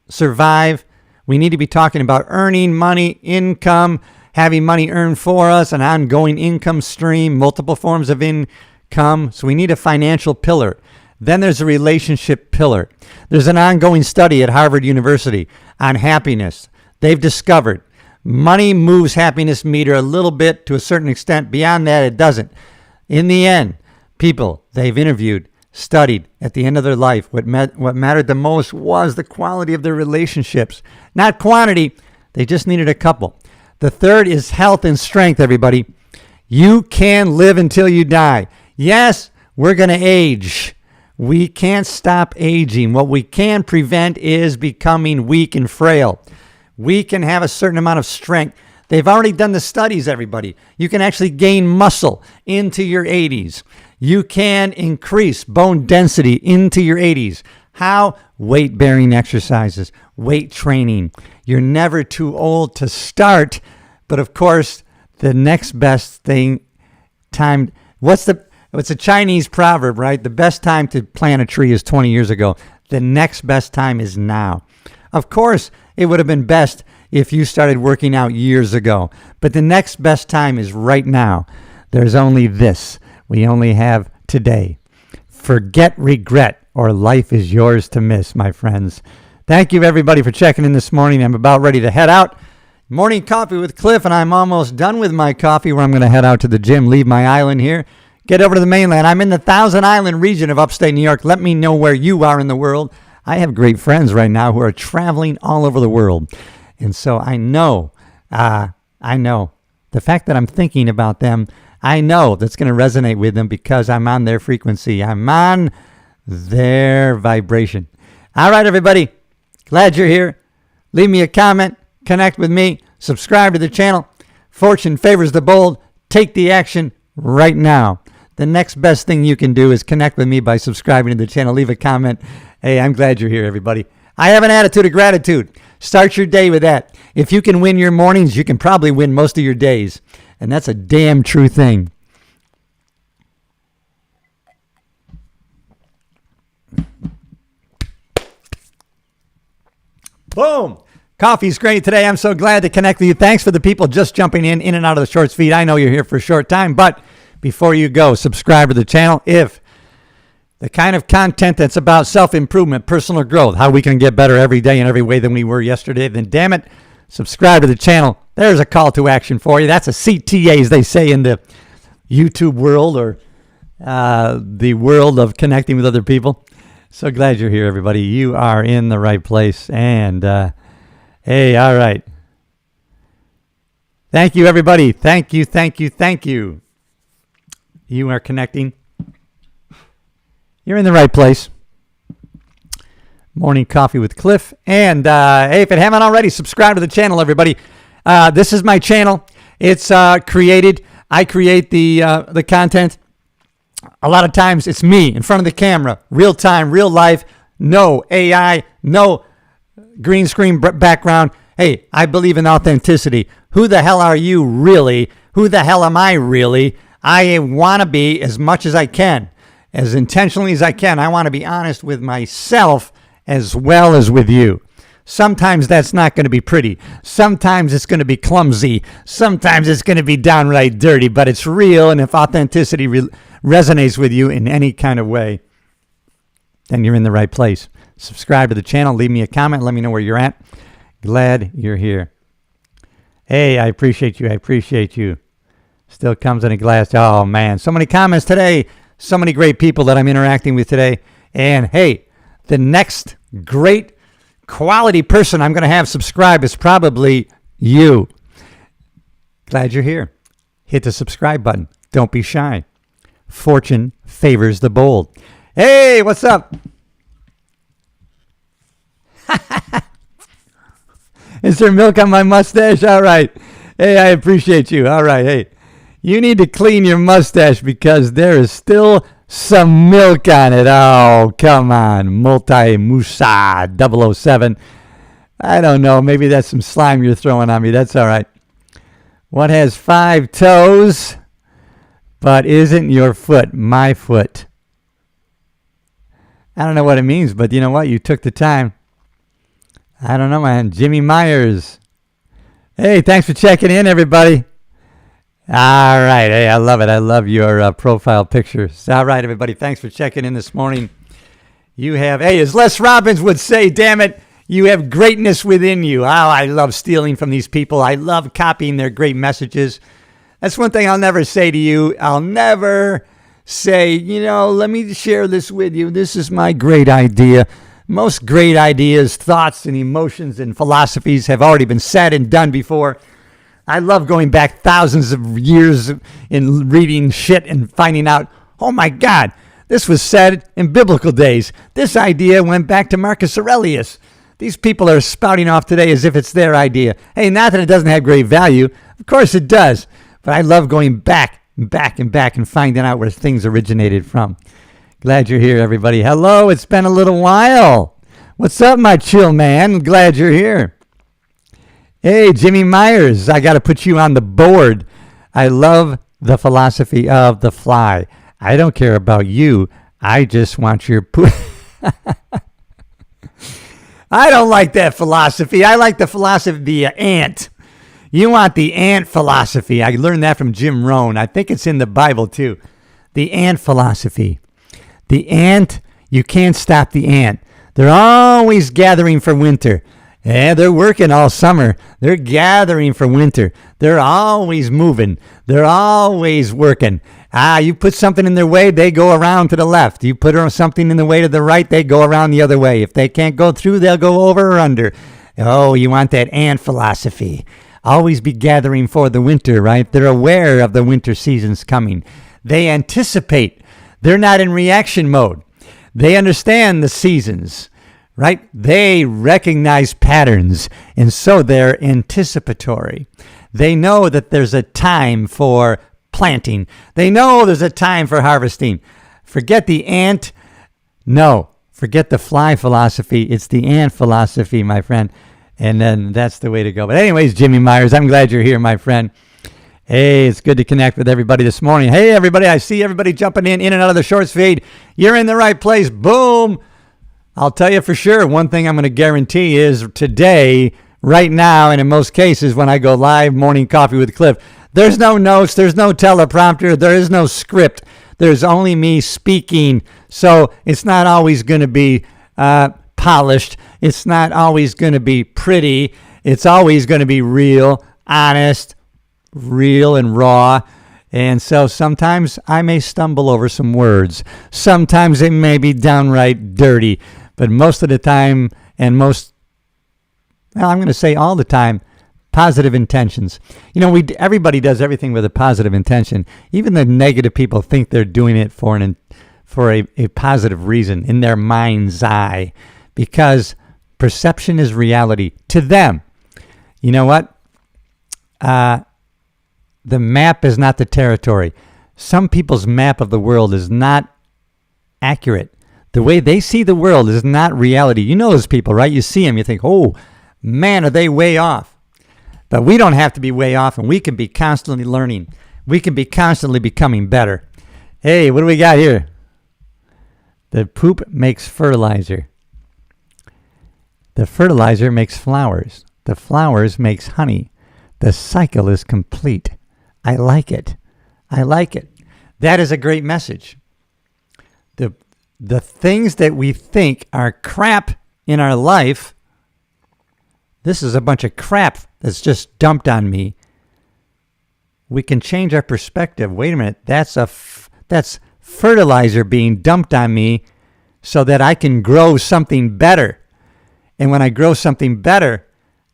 survive. We need to be talking about earning money, income, having money earned for us, an ongoing income stream, multiple forms of income. So we need a financial pillar. Then there's a relationship pillar. There's an ongoing study at Harvard University on happiness. They've discovered money moves happiness meter a little bit to a certain extent. Beyond that, it doesn't. In the end, people they've interviewed, studied at the end of their life, what mattered the most was the quality of their relationships, not quantity. They just needed a couple. The third is health and strength, everybody. You can live until you die. Yes, we're going to age. We can't stop aging. What we can prevent is becoming weak and frail. We can have a certain amount of strength. They've already done the studies, everybody. You can actually gain muscle into your 80s. You can increase bone density into your 80s. How? Weight-bearing exercises, weight training. You're never too old to start, but of course, the next best time, it's a Chinese proverb, right? The best time to plant a tree is 20 years ago. The next best time is now. Of course, it would have been best if you started working out years ago, but the next best time is right now. There's only this. We only have today. Forget regret, or life is yours to miss, my friends. Thank you, everybody, for checking in this morning. I'm about ready to head out. Morning coffee with Cliff, and I'm almost done with my coffee, where I'm going to head out to the gym, leave my island here, get over to the mainland. I'm in the Thousand Island region of upstate New York. Let me know where you are in the world. I have great friends right now who are traveling all over the world. And so I know the fact that I'm thinking about them, I know that's going to resonate with them because I'm on their frequency. I'm on their vibration. All right, everybody. Glad you're here. Leave me a comment. Connect with me. Subscribe to the channel. Fortune favors the bold. Take the action right now. The next best thing you can do is connect with me by subscribing to the channel. Leave a comment. Hey, I'm glad you're here, everybody. I have an attitude of gratitude. Start your day with that. If you can win your mornings, you can probably win most of your days. And that's a damn true thing. Boom. Coffee's great today. I'm so glad to connect with you. Thanks for the people just jumping in and out of the shorts feed. I know you're here for a short time, but before you go, subscribe to the channel. If the kind of content that's about self-improvement, personal growth, how we can get better every day in every way than we were yesterday, then damn it, subscribe to the channel. There's a call to action for you. That's a CTA, as they say in the YouTube world, or the world of connecting with other people. So glad you're here, everybody. You are in the right place. And hey, all right. Thank you, everybody. Thank you, thank you, thank you. You are connecting. You're in the right place. Morning coffee with Cliff. And hey, if you haven't already, subscribe to the channel, everybody. This is my channel. It's created. I create the content. A lot of times it's me in front of the camera, real time, real life, no AI, no green screen background. Hey, I believe in authenticity. Who the hell are you really? Who the hell am I really? I want to be, as much as I can, as intentionally as I can. I want to be honest with myself as well as with you. Sometimes that's not going to be pretty. Sometimes it's going to be clumsy. Sometimes it's going to be downright dirty, but it's real. And if authenticity resonates with you in any kind of way, then you're in the right place. Subscribe to the channel. Leave me a comment. Let me know where you're at. Glad you're here. Hey, I appreciate you. I appreciate you. Still comes in a glass. Oh, man. So many comments today. So many great people that I'm interacting with today. And hey, the next great quality person I'm going to have subscribe is probably you. Glad you're here. Hit the subscribe button. Don't be shy. Fortune favors the bold. Hey, what's up? Is there milk on my mustache? All right. Hey, I appreciate you. All right. Hey, you need to clean your mustache because there is still some milk on it. Oh, come on. Multi-Musa 007. I don't know. Maybe that's some slime you're throwing on me. That's all right. What has 5 toes but isn't your foot? My foot. I don't know what it means, but you know what? You took the time. I don't know, man. Jimmy Myers. Hey, thanks for checking in, everybody. All right. Hey, I love it. I love your profile pictures. All right, everybody. Thanks for checking in this morning. You have, hey, as Les Robbins would say, damn it, you have greatness within you. Oh, I love stealing from these people. I love copying their great messages. That's one thing I'll never say to you. I'll never say, you know, let me share this with you. This is my great idea. Most great ideas, thoughts, and emotions and philosophies have already been said and done before. I love going back thousands of years in reading shit and finding out, oh my God, this was said in biblical days. This idea went back to Marcus Aurelius. These people are spouting off today as if it's their idea. Hey, not that it doesn't have great value. Of course it does. But I love going back and finding out where things originated from. Glad you're here, everybody. Hello, it's been a little while. What's up, my chill man? Glad you're here. Hey, Jimmy Myers, I got to put you on the board. I love the philosophy of the fly. I don't care about you. I just want your poop. I don't like that philosophy. I like the philosophy of the ant. You want the ant philosophy. I learned that from Jim Rohn. I think it's in the Bible, too. The ant philosophy. The ant, you can't stop the ant. They're always gathering for winter. Yeah, they're working all summer. They're gathering for winter. They're always moving. They're always working. You put something in their way, they go around to the left. You put something in the way to the right, they go around the other way. If they can't go through, they'll go over or under. Oh, you want that ant philosophy. Always be gathering for the winter, right? They're aware of the winter seasons coming. They anticipate. They're not in reaction mode. They understand the seasons, right? They recognize patterns, and so they're anticipatory. They know that there's a time for planting. They know there's a time for harvesting. Forget the ant. No, forget the fly philosophy. It's the ant philosophy, my friend. And then that's the way to go. But anyways, Jimmy Myers, I'm glad you're here, my friend. Hey, it's good to connect with everybody this morning. Hey, everybody, I see everybody jumping in and out of the shorts feed. You're in the right place. Boom. I'll tell you for sure, one thing I'm going to guarantee is today, right now, and in most cases when I go live, Morning Coffee with Cliff, there's no notes, there's no teleprompter, there is no script. There's only me speaking. So it's not always going to be polished. It's not always going to be pretty. It's always going to be real, honest, real and raw. And so sometimes I may stumble over some words. Sometimes it may be downright dirty. But most of the time, and I'm going to say all the time, positive intentions. You know, everybody does everything with a positive intention. Even the negative people think they're doing it for a positive reason in their mind's eye, because perception is reality to them. You know what? The map is not the territory. Some people's map of the world is not accurate. The way they see the world is not reality. You know those people, right? You see them, you think, oh, man, are they way off? But we don't have to be way off, and we can be constantly learning. We can be constantly becoming better. Hey, what do we got here? The poop makes fertilizer. The fertilizer makes flowers. The flowers makes honey. The cycle is complete. I like it. I like it. That is a great message. The things that we think are crap in our life, this is a bunch of crap that's just dumped on me. We can change our perspective. Wait a minute. That's fertilizer being dumped on me so that I can grow something better. And when I grow something better,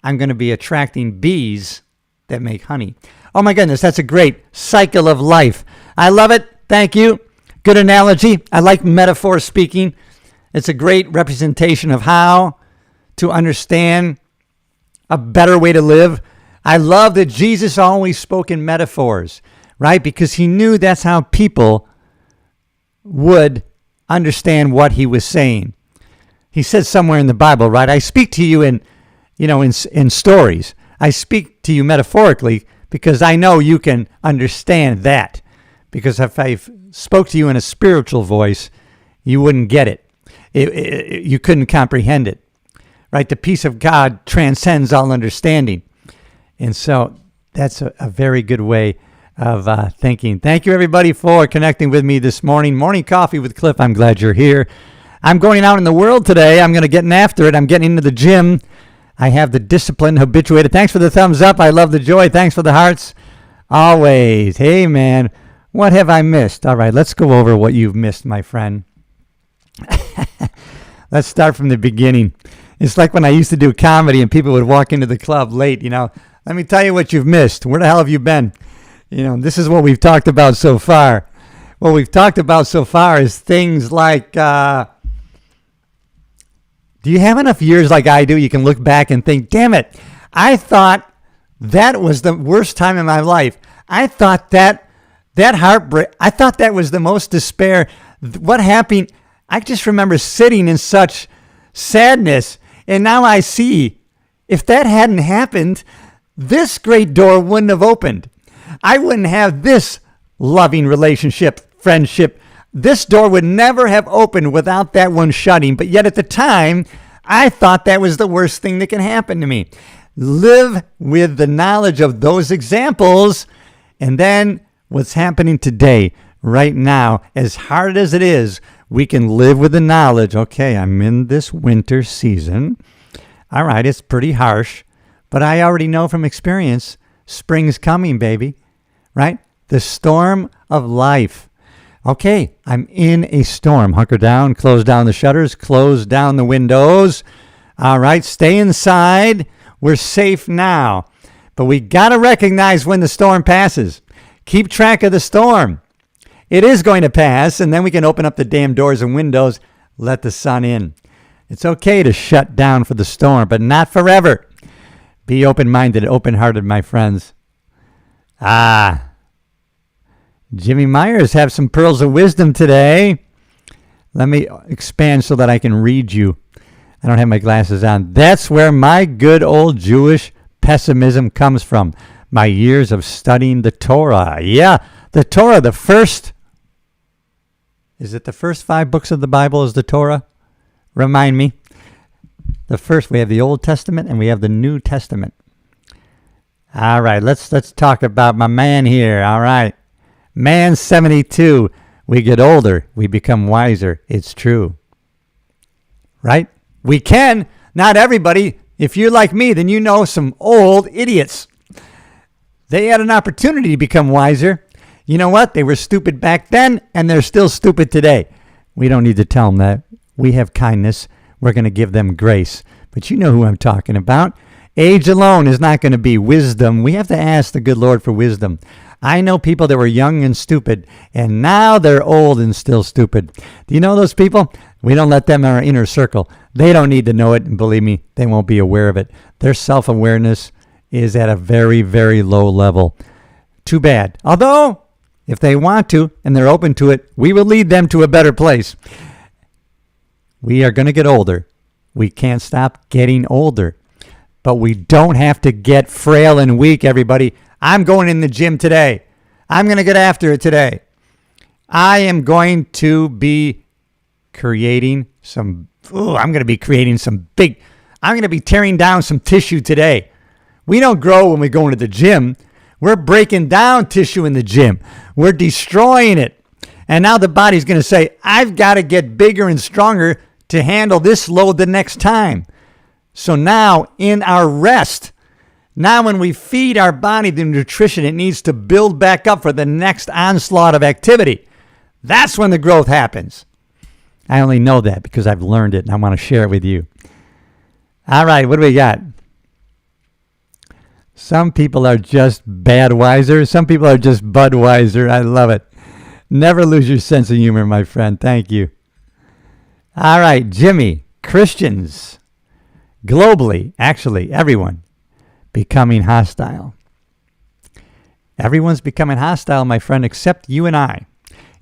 I'm going to be attracting bees that make honey. Oh my goodness, that's a great cycle of life. I love it. Thank you. Good analogy. I like metaphor speaking. It's a great representation of how to understand a better way to live. I love that Jesus always spoke in metaphors, right? Because he knew that's how people would understand what he was saying. He said somewhere in the Bible, right? I speak to you in stories. I speak to you metaphorically because I know you can understand that. Because if I spoke to you in a spiritual voice, you wouldn't get it. You couldn't comprehend it, right? The peace of God transcends all understanding. And so that's a very good way of thinking. Thank you, everybody, for connecting with me this morning. Morning Coffee with Cliff. I'm glad you're here. I'm going out in the world today. I'm going to get after it. I'm getting into the gym. I have the discipline habituated. Thanks for the thumbs up. I love the joy. Thanks for the hearts. Always. Hey, man, what have I missed? All right, let's go over what you've missed, my friend. Let's start from the beginning. It's like when I used to do comedy and people would walk into the club late, Let me tell you what you've missed. Where the hell have you been? This is what we've talked about so far. What we've talked about so far is things like... do you have enough years like I do? You can look back and think, damn it, I thought that was the worst time in my life. I thought that heartbreak, I thought that was the most despair. What happened? I just remember sitting in such sadness. And now I see, if that hadn't happened, this great door wouldn't have opened. I wouldn't have this loving relationship, friendship. This door would never have opened without that one shutting. But yet at the time, I thought that was the worst thing that can happen to me. Live with the knowledge of those examples. And then what's happening today, right now, as hard as it is, we can live with the knowledge, okay, I'm in this winter season. All right, it's pretty harsh. But I already know from experience, spring's coming, baby. Right? The storm of life. Okay, I'm in a storm. Hunker down, close down the shutters, close down the windows. All right, stay inside. We're safe now. But we got to recognize when the storm passes. Keep track of the storm. It is going to pass, and then we can open up the damn doors and windows, let the sun in. It's okay to shut down for the storm, but not forever. Be open-minded, open-hearted, my friends. Jimmy Myers have some pearls of wisdom today. Let me expand so that I can read you. I don't have my glasses on. That's where my good old Jewish pessimism comes from. My years of studying the Torah. Yeah, the Torah, the first. Is it the first 5 books of the Bible is the Torah? Remind me. The first, we have the Old Testament and we have the New Testament. All right, let's talk about my man here. All right. Man 72, we get older, we become wiser. It's true. Right? We can. Not everybody. If you're like me, then you know some old idiots. They had an opportunity to become wiser. You know what? They were stupid back then, and they're still stupid today. We don't need to tell them that. We have kindness. We're going to give them grace. But you know who I'm talking about. Age alone is not going to be wisdom. We have to ask the good Lord for wisdom. I know people that were young and stupid, and now they're old and still stupid. Do you know those people? We don't let them in our inner circle. They don't need to know it, and believe me, they won't be aware of it. Their self-awareness is at a very, very low level. Too bad. Although, if they want to, and they're open to it, we will lead them to a better place. We are going to get older. We can't stop getting older. But we don't have to get frail and weak, everybody. I'm going in the gym today. I'm going to get after it today. I am going to be creating I'm going to be tearing down some tissue today. We don't grow when we go into the gym. We're breaking down tissue in the gym. We're destroying it. And now the body's going to say, I've got to get bigger and stronger to handle this load the next time. So now in our rest, now when we feed our body the nutrition it needs to build back up for the next onslaught of activity, that's when the growth happens. I only know that because I've learned it and I want to share it with you. All right, what do we got? Some people are just Badweiser. Some people are just Budweiser. I love it. Never lose your sense of humor, my friend. Thank you. All right, Jimmy. Christians, globally, actually, everyone, becoming hostile. Everyone's becoming hostile, my friend, except you and I.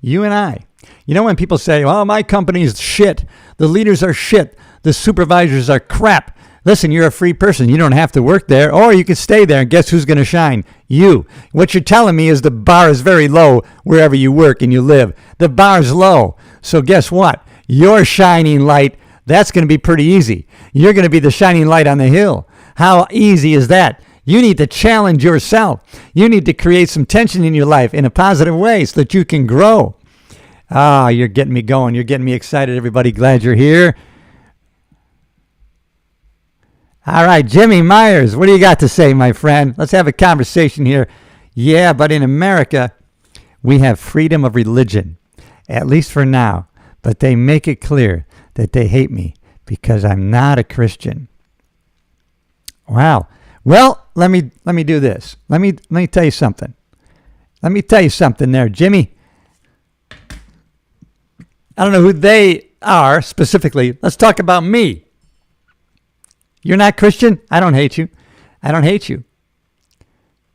You and I. You know when people say, oh, my company's shit. The leaders are shit. The supervisors are crap. Listen, you're a free person. You don't have to work there, or you can stay there, and guess who's going to shine? You. What you're telling me is the bar is very low wherever you work and you live. The bar's low. So guess what? Your shining light, that's going to be pretty easy. You're going to be the shining light on the hill. How easy is that? You need to challenge yourself. You need to create some tension in your life in a positive way so that you can grow. Ah, you're getting me going. You're getting me excited, everybody. Glad you're here. All right, Jimmy Myers, what do you got to say, my friend? Let's have a conversation here. Yeah, but in America, we have freedom of religion, at least for now. But they make it clear that they hate me because I'm not a Christian. Wow. Well, let me do this. Let me tell you something. Let me tell you something there, Jimmy. I don't know who they are specifically. Let's talk about me. You're not Christian? I don't hate you. I don't hate you.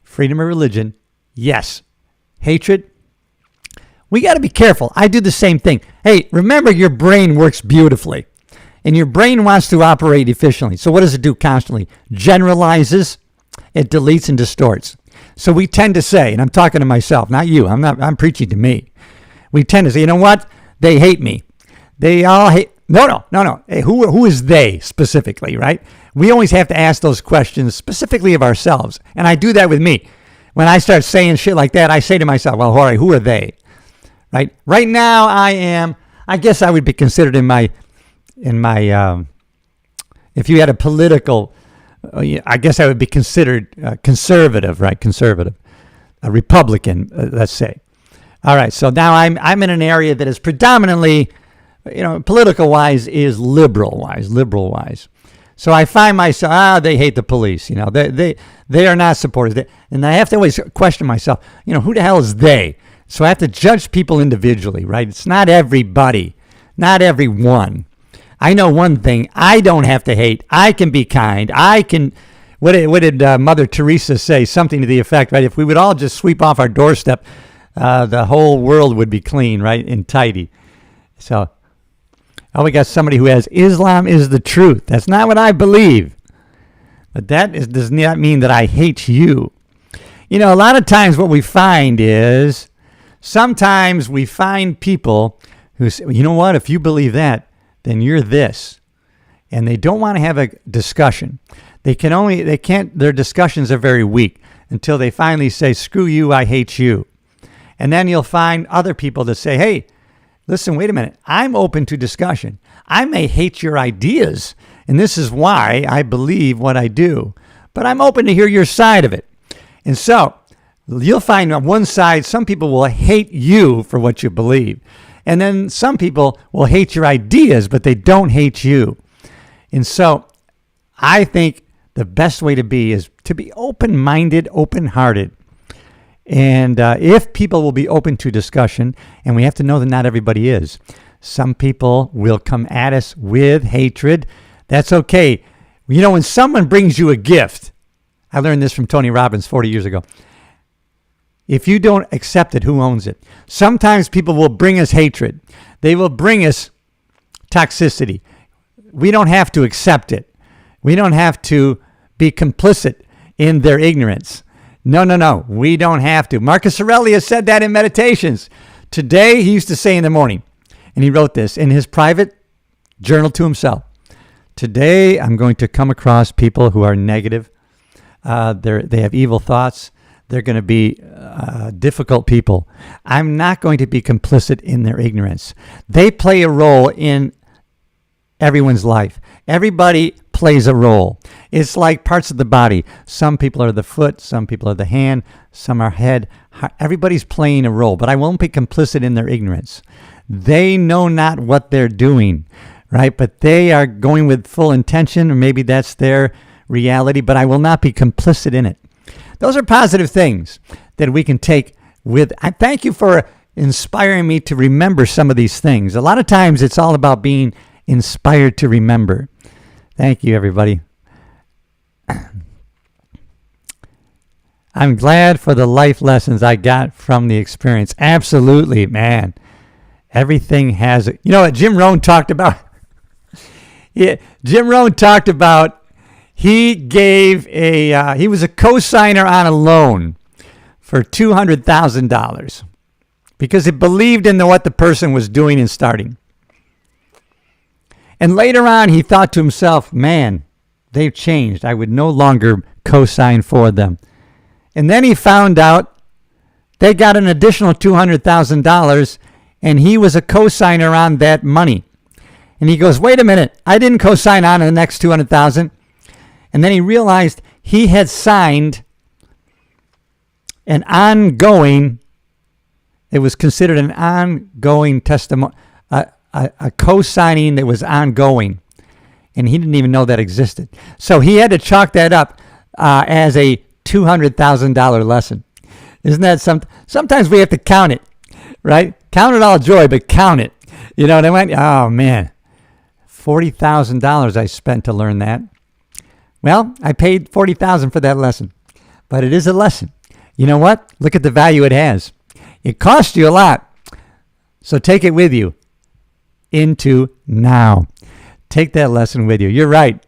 Freedom of religion, yes. Hatred, we got to be careful. I do the same thing. Hey, remember your brain works beautifully. And your brain wants to operate efficiently. So what does it do constantly? Generalizes, it deletes and distorts. So we tend to say, and I'm talking to myself, not you. I'm preaching to me. We tend to say, you know what? They hate me. They all hate. No. Hey, who is they specifically, right? We always have to ask those questions specifically of ourselves. And I do that with me. When I start saying shit like that, I say to myself, well, Jorge, who are they? Right? Right now, I guess I would be considered in my, if you had a political, I guess I would be considered conservative, right? Conservative. A Republican, let's say. All right, so now I'm in an area that is predominantly, political-wise is liberal-wise. So I find myself, they hate the police, they are not supporters. And I have to always question myself, who the hell is they? So I have to judge people individually, right? It's not everybody, not everyone. I know one thing, I don't have to hate. I can be kind. What did Mother Teresa say? Something to the effect, right? If we would all just sweep off our doorstep, the whole world would be clean, right, and tidy. So, we got somebody who has Islam is the truth. That's not what I believe. But does not mean that I hate you. A lot of times what we find is sometimes we find people who say, you know what, if you believe that, then you're this. And they don't want to have a discussion. They can't, their discussions are very weak until they finally say, screw you, I hate you. And then you'll find other people that say, hey, listen, wait a minute. I'm open to discussion. I may hate your ideas, and this is why I believe what I do. But I'm open to hear your side of it. And so you'll find on one side, some people will hate you for what you believe. And then some people will hate your ideas, but they don't hate you. And so I think the best way to be is to be open-minded, open-hearted. And if people will be open to discussion, and we have to know that not everybody is. Some people will come at us with hatred. That's okay. When someone brings you a gift, I learned this from Tony Robbins 40 years ago. If you don't accept it, who owns it? Sometimes people will bring us hatred. They will bring us toxicity. We don't have to accept it. We don't have to be complicit in their ignorance. No. We don't have to. Marcus Aurelius said that in Meditations. Today, he used to say in the morning, and he wrote this in his private journal to himself. Today, I'm going to come across people who are negative. They have evil thoughts. They're going to be difficult people. I'm not going to be complicit in their ignorance. They play a role in everyone's life. Everybody plays a role. It's like parts of the body. Some people are the foot, some people are the hand, some are head. Everybody's playing a role, but I won't be complicit in their ignorance. They know not what they're doing, right? But they are going with full intention, or maybe that's their reality, but I will not be complicit in it. Those are positive things that we can take with. I thank you for inspiring me to remember some of these things. A lot of times it's all about being inspired to remember. Thank you, everybody. I'm glad for the life lessons I got from the experience. Absolutely, man. Everything has, you know what Jim Rohn talked about? Jim Rohn talked about, he was a co-signer on a loan for $200,000 because he believed in what the person was doing and starting. And later on, he thought to himself, man, they've changed. I would no longer co-sign for them. And then he found out they got an additional $200,000, and he was a co-signer on that money. And he goes, wait a minute, I didn't co-sign on the next $200,000. And then he realized he had signed an ongoing, it was considered an ongoing testimony, a co-signing that was ongoing. And he didn't even know that existed. So he had to chalk that up as a $200,000 lesson. Isn't that something? Sometimes we have to count it, right? Count it all joy, but count it. You know, and I went, oh man, $40,000 I spent to learn that. Well, I paid $40,000 for that lesson, but it is a lesson. You know what? Look at the value it has. It cost you a lot, so take it with you into now. Take that lesson with you. You're right.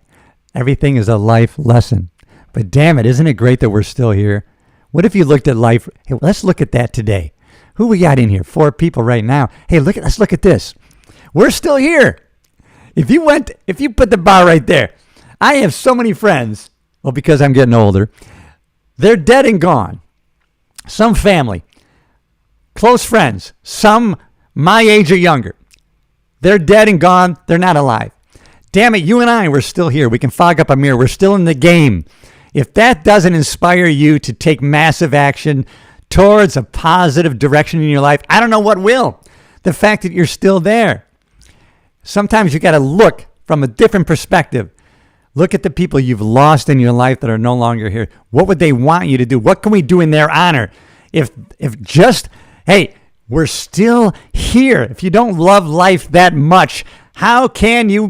Everything is a life lesson. But damn it, isn't it great that we're still here? What if you looked at life? Hey, let's look at that today. Who we got in here? 4 people right now. Hey, let's look at this. We're still here. If you put the bar right there. I have so many friends, well, because I'm getting older, they're dead and gone. Some family, close friends, some my age or younger. They're dead and gone. They're not alive. Damn it, you and I, we're still here. We can fog up a mirror. We're still in the game. If that doesn't inspire you to take massive action towards a positive direction in your life, I don't know what will. The fact that you're still there. Sometimes you got to look from a different perspective. Look at the people you've lost in your life that are no longer here. What would they want you to do? What can we do in their honor? If just, hey, we're still here. If you don't love life that much, how can you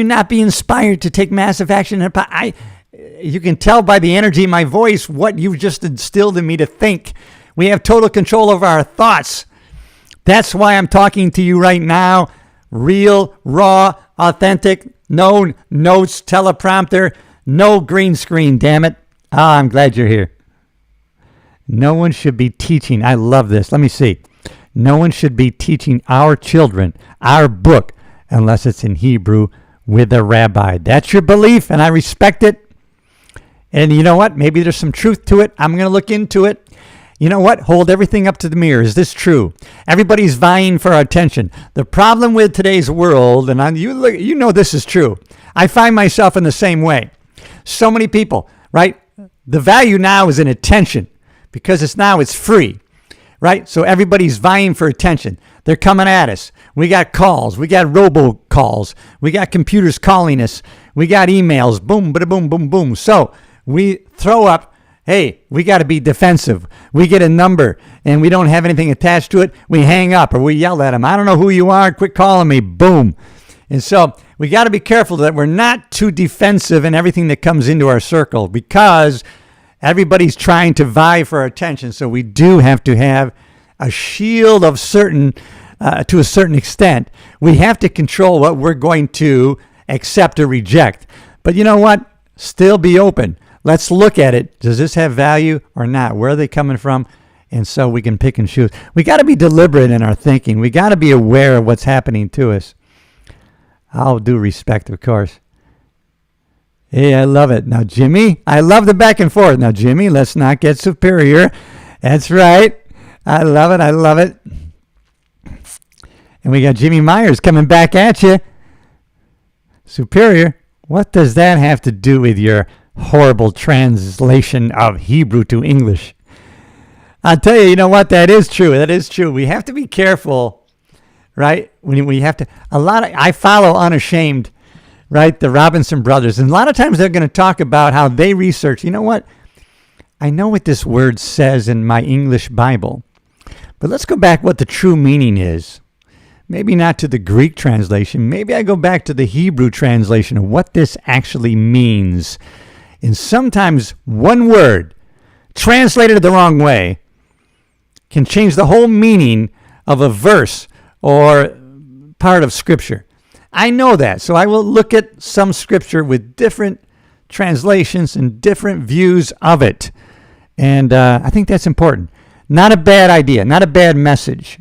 not be inspired to take massive action? You can tell by the energy in my voice what you've just instilled in me to think. We have total control over our thoughts. That's why I'm talking to you right now. Real, raw, authentic, no notes, teleprompter, no green screen, damn it. I'm glad you're here. No one should be teaching. I love this. Let me see. No one should be teaching our children our book unless it's in Hebrew with a rabbi. That's your belief, and I respect it. And you know what? Maybe there's some truth to it. I'm going to look into it. You know what? Hold everything up to the mirror. Is this true? Everybody's vying for our attention. The problem with today's world, and you know this is true. I find myself in the same way. So many people, right? The value now is in attention because it's free, right? So everybody's vying for attention. They're coming at us. We got calls. We got robocalls. We got computers calling us. We got emails. Boom, bada, boom, boom, boom. So we throw up, hey, we got to be defensive. We get a number and we don't have anything attached to it. We hang up or we yell at them. I don't know who you are. Quit calling me. Boom. And so we got to be careful that we're not too defensive in everything that comes into our circle because everybody's trying to vie for our attention. So we do have to have a shield of to a certain extent. We have to control what we're going to accept or reject. But you know what? Still be open. Let's look at it. Does this have value or not? Where are they coming from? And so we can pick and choose. We got to be deliberate in our thinking. We got to be aware of what's happening to us. All due respect, of course. Hey, I love it. Now, Jimmy, I love the back and forth. Now, Jimmy, let's not get superior. That's right. I love it. I love it. And we got Jimmy Myers coming back at you. Superior. What does that have to do with your horrible translation of Hebrew to English? I'll tell you, you know what? That is true. That is true. We have to be careful, right? When we have to, I follow Unashamed, right? The Robinson brothers. And a lot of times they're going to talk about how they research. You know what? I know what this word says in my English Bible, but let's go back what the true meaning is. Maybe not to the Greek translation. Maybe I go back to the Hebrew translation of what this actually means. And sometimes one word translated the wrong way can change the whole meaning of a verse or part of Scripture. I know that, so I will look at some Scripture with different translations and different views of it. And I think that's important. Not a bad idea, not a bad message.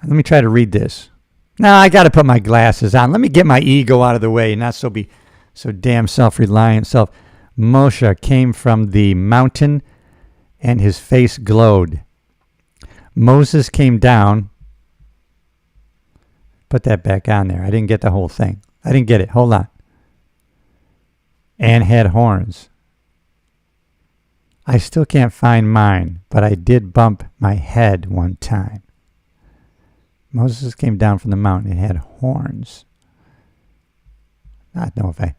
Let me try to read this. Now I got to put my glasses on. Let me get my ego out of the way, not be so damn self-reliant. Moshe came from the mountain, and his face glowed. Moses came down. Put that back on there. I didn't get the whole thing. I didn't get it. Hold on. And had horns. I still can't find mine, but I did bump my head one time. Moses came down from the mountain and had horns. I don't know if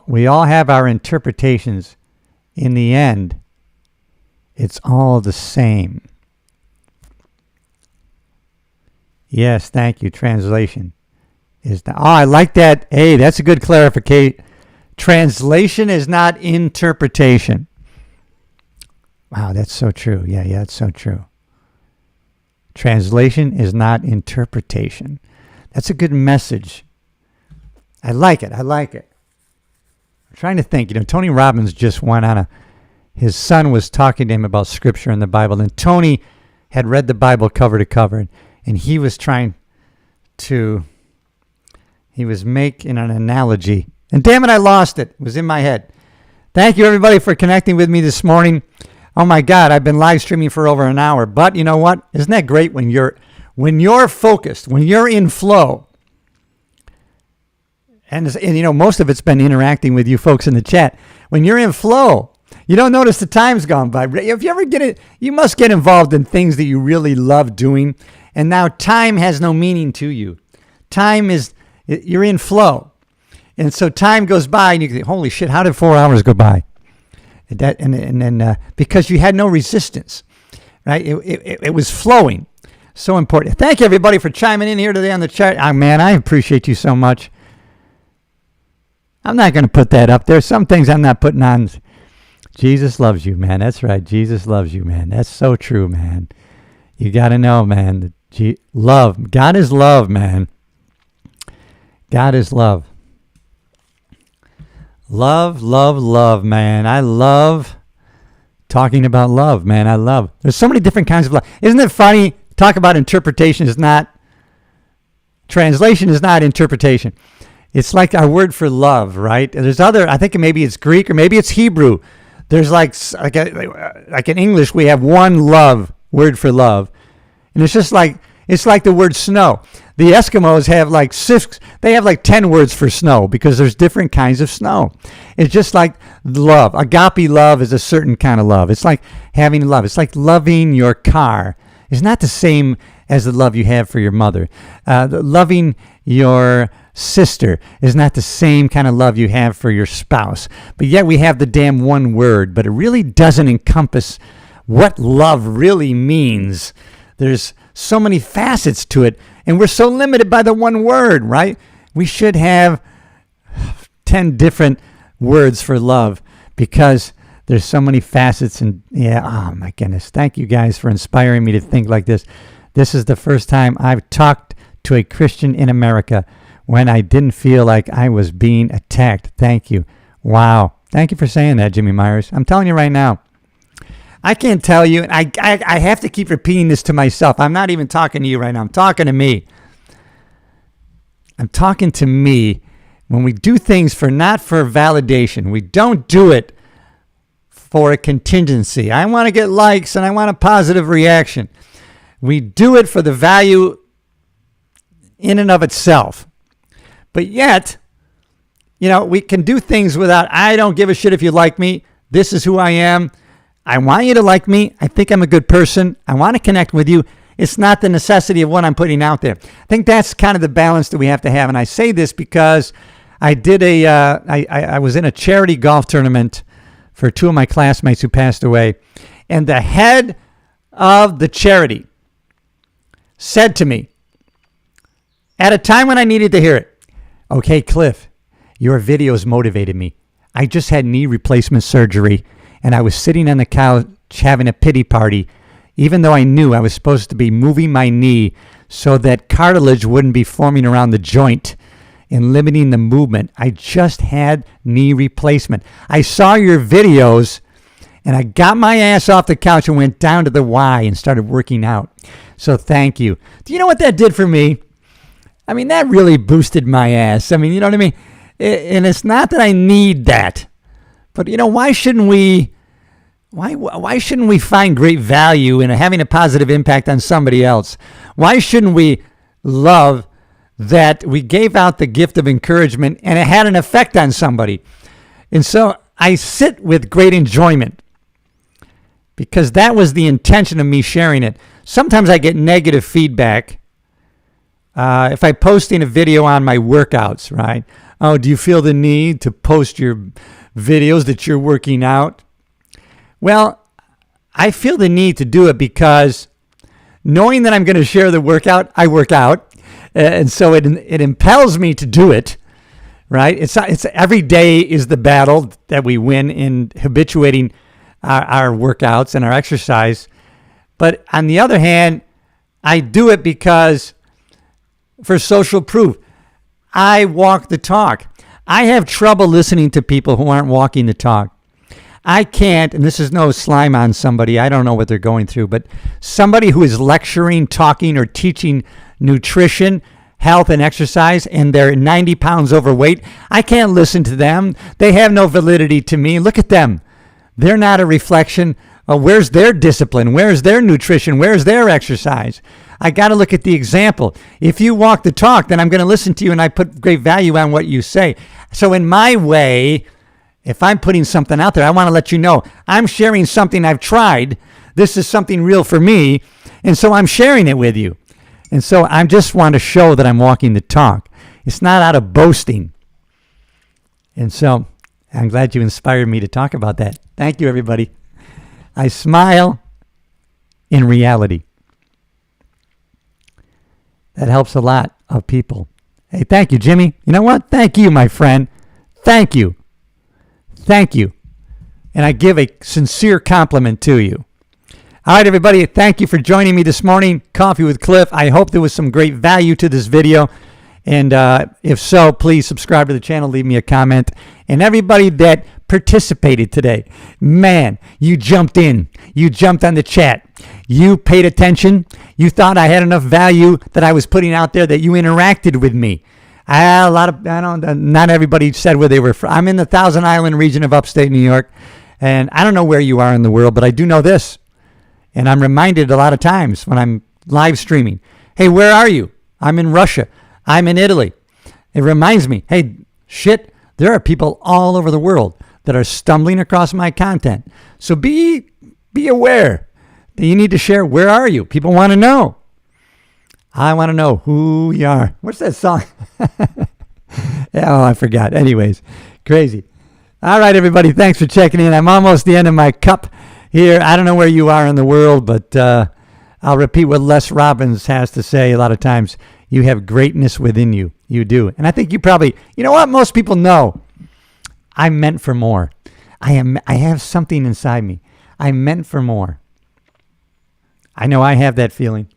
we all have our interpretations. In the end, it's all the same. Yes, thank you. Translation is the. Oh, I like that. Hey, that's a good clarification. Translation is not interpretation. Wow, that's so true. Yeah, it's so true. Translation is not interpretation. That's a good message. I like it. I'm trying to think. Tony Robbins just went on his son was talking to him about Scripture in the Bible, and Tony had read the Bible cover to cover, and he was making an analogy. And damn it, I lost it. It was in my head. Thank you, everybody, for connecting with me this morning. Oh, my God, I've been live streaming for over an hour. But you know what? Isn't that great when you're focused, when you're in flow? And most of it's been interacting with you folks in the chat. When you're in flow, you don't notice the time's gone by. If you ever you must get involved in things that you really love doing. And now time has no meaning to you. You're in flow. And so time goes by and you think, holy shit, how did 4 hours go by? And because you had no resistance, right? It was flowing. So important. Thank you, everybody, for chiming in here today on the chat. Man, I appreciate you so much. I'm not going to put that up there. Some things I'm not putting on. Jesus loves you, man. That's right. Jesus loves you, man. That's so true, man. You got to know, man. Love. God is love, man. God is love. Love, man. I love talking about love, man. There's so many different kinds of love. Isn't it funny? Talk about interpretation is not, translation is not interpretation. It's like our word for love, right? There's I think maybe it's Greek or maybe it's Hebrew. There's like in English, we have one word for love. And it's like the word snow. The Eskimos have they have 10 words for snow because there's different kinds of snow. It's just like love. Agape love is a certain kind of love. It's like having love. It's like loving your car. It's not the same as the love you have for your mother. Loving your sister is not the same kind of love you have for your spouse. But yet we have the damn one word, but it really doesn't encompass what love really means. There's so many facets to it, and we're so limited by the one word, right? We should have 10 different words for love because there's so many facets. And oh my goodness. Thank you guys for inspiring me to think like this. This is the first time I've talked to a Christian in America when I didn't feel like I was being attacked. Thank you. Wow. Thank you for saying that, Jimmy Myers. I'm telling you right now. I can't tell you, and I have to keep repeating this to myself. I'm not even talking to you right now. I'm talking to me. I'm talking to me. When we do things not for validation, we don't do it for a contingency. I want to get likes and I want a positive reaction. We do it for the value in and of itself. But yet, we can do things without, I don't give a shit if you like me. This is who I am. I want you to like me. I think I'm a good person. I want to connect with you. It's not the necessity of what I'm putting out there. I think that's kind of the balance that we have to have. And I say this because I did I was in a charity golf tournament for two of my classmates who passed away. And the head of the charity said to me, at a time when I needed to hear it, okay, Cliff, your videos motivated me. I just had knee replacement surgery, and I was sitting on the couch having a pity party, even though I knew I was supposed to be moving my knee so that cartilage wouldn't be forming around the joint and limiting the movement. I just had knee replacement. I saw your videos, and I got my ass off the couch and went down to the Y and started working out. So thank you. Do you know what that did for me? I mean, that really boosted my ass. I mean, you know what I mean? And it's not that I need that, but why shouldn't we find great value in having a positive impact on somebody else? Why shouldn't we love that we gave out the gift of encouragement and it had an effect on somebody? And so I sit with great enjoyment because that was the intention of me sharing it. Sometimes I get negative feedback. If I'm posting a video on my workouts, right? Oh, do you feel the need to post your videos that you're working out? Well, I feel the need to do it because knowing that I'm going to share the workout, I work out. And so it impels me to do it, right? It's every day is the battle that we win in habituating our workouts and our exercise. But on the other hand, I do it because for social proof. I walk the talk. I have trouble listening to people who aren't walking the talk. I can't, and this is no slime on somebody. I don't know what they're going through, but somebody who is lecturing, talking, or teaching nutrition, health, and exercise, and they're 90 pounds overweight, I can't listen to them. They have no validity to me. Look at them. They're not a reflection of where's their discipline, where's their nutrition, where's their exercise. I got to look at the example. If you walk the talk, then I'm going to listen to you, and I put great value on what you say. So in my way, if I'm putting something out there, I want to let you know I'm sharing something I've tried. This is something real for me, and so I'm sharing it with you. And so I just want to show that I'm walking the talk. It's not out of boasting. And so I'm glad you inspired me to talk about that. Thank you, everybody. I smile in reality. That helps a lot of people. Hey, thank you, Jimmy. You know what? Thank you, my friend. Thank you. Thank you. And I give a sincere compliment to you. All right, everybody. Thank you for joining me this morning. Coffee with Cliff. I hope there was some great value to this video. And if so, please subscribe to the channel. Leave me a comment. And everybody that participated today, man, you jumped in. You jumped on the chat. You paid attention. You thought I had enough value that I was putting out there that you interacted with me. Not everybody said where they were from. I'm in the Thousand Island region of upstate New York, and I don't know where you are in the world, but I do know this, and I'm reminded a lot of times when I'm live streaming, hey, where are you? I'm in Russia. I'm in Italy. It reminds me, hey, shit, there are people all over the world that are stumbling across my content. So be aware that you need to share. Where are you? People want to know. I want to know who you are. What's that song? Oh, I forgot. Anyways, crazy. All right, everybody. Thanks for checking in. I'm almost the end of my cup here. I don't know where you are in the world, but I'll repeat what Les Robbins has to say a lot of times. You have greatness within you. You do. And I think you probably, you know what? Most people know. I'm meant for more. I have something inside me. I'm meant for more. I know I have that feeling.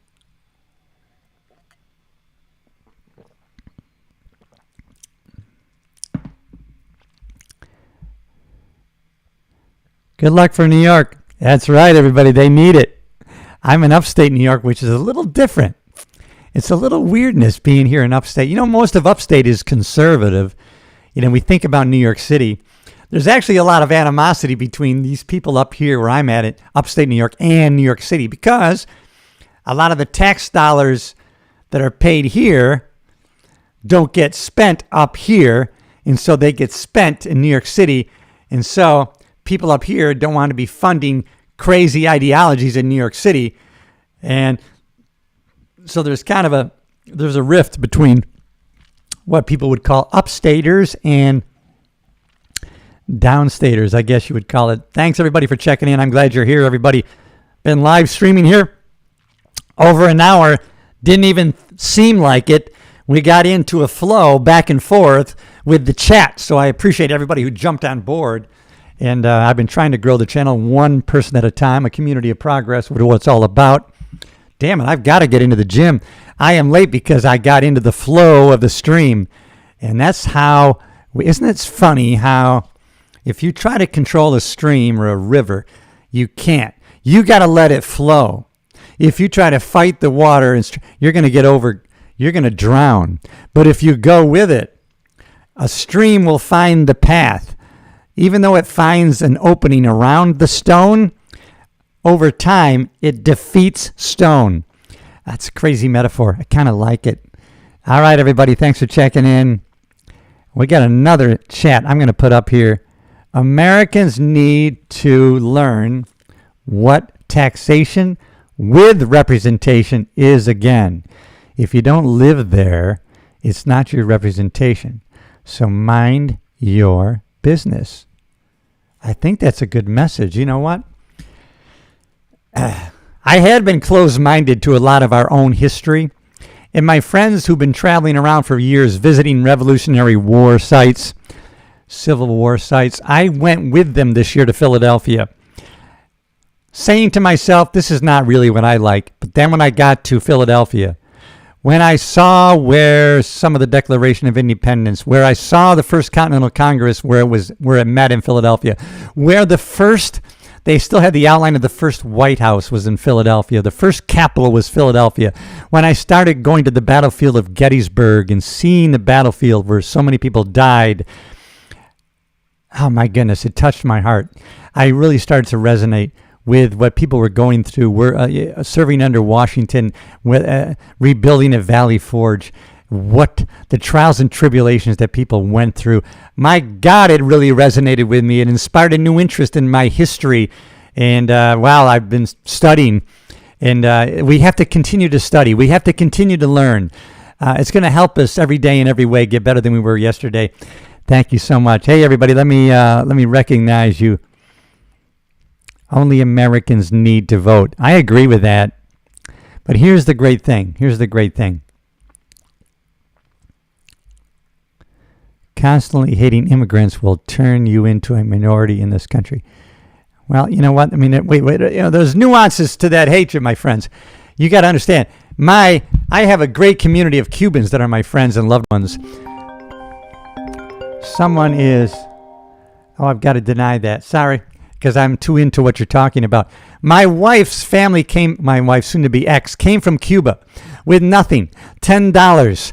Good luck for New York. That's right, everybody. They need it. I'm in upstate New York, which is a little different. It's a little weirdness being here in upstate. You know, most of upstate is conservative. You know, we think about New York City. There's actually a lot of animosity between these people up here where I'm at, upstate New York, and New York City, because a lot of the tax dollars that are paid here don't get spent up here And so they get spent in New York City. And so people up here don't want to be funding crazy ideologies in New York City. And so there's kind of there's a rift between what people would call upstaters and downstaters, I guess you would call it. Thanks everybody for checking in. I'm glad you're here, everybody. Been live streaming here over an hour. Didn't even seem like it. We got into a flow back and forth with the chat. So I appreciate everybody who jumped on board. And I've been trying to grow the channel one person at a time, a community of progress, what it's all about. Damn it, I've got to get into the gym. I am late because I got into the flow of the stream. And that's how, isn't it funny how if you try to control a stream or a river, you can't. You got to let it flow. If you try to fight the water, you're going to you're going to drown. But if you go with it, a stream will find the path. Even though it finds an opening around the stone, over time, it defeats stone. That's a crazy metaphor. I kind of like it. All right, everybody, thanks for checking in. We got another chat I'm going to put up here. Americans need to learn what taxation with representation is again. If you don't live there, it's not your representation. So mind your business. I think that's a good message. You know what? I had been closed-minded to a lot of our own history. And my friends who've been traveling around for years visiting Revolutionary War sites, Civil War sites, I went with them this year to Philadelphia, saying to myself, this is not really what I like. But then when I got to Philadelphia, when I saw where some of the Declaration of Independence, where I saw the First Continental Congress, where it met in Philadelphia, where they still had the outline of the first White House was in Philadelphia. The first Capitol was Philadelphia. When I started going to the battlefield of Gettysburg and seeing the battlefield where so many people died, oh my goodness, it touched my heart. I really started to resonate with what people were going through. We're serving under Washington, rebuilding a Valley Forge, what the trials and tribulations that people went through. My God, it really resonated with me. It inspired a new interest in my history. And wow, I've been studying. And we have to continue to study. We have to continue to learn. It's going to help us every day in every way get better than we were yesterday. Thank you so much. Hey, everybody, let me recognize you. Only Americans need to vote. I agree with that. But here's the great thing. Constantly hating immigrants will turn you into a minority in this country. Well, you know what? I mean, wait. There's nuances to that hatred, my friends. You got to understand. I have a great community of Cubans that are my friends and loved ones. Someone is... Oh, I've got to deny that. Sorry. Because I'm too into what you're talking about. My wife's family my wife, soon to be ex, came from Cuba with nothing, $10,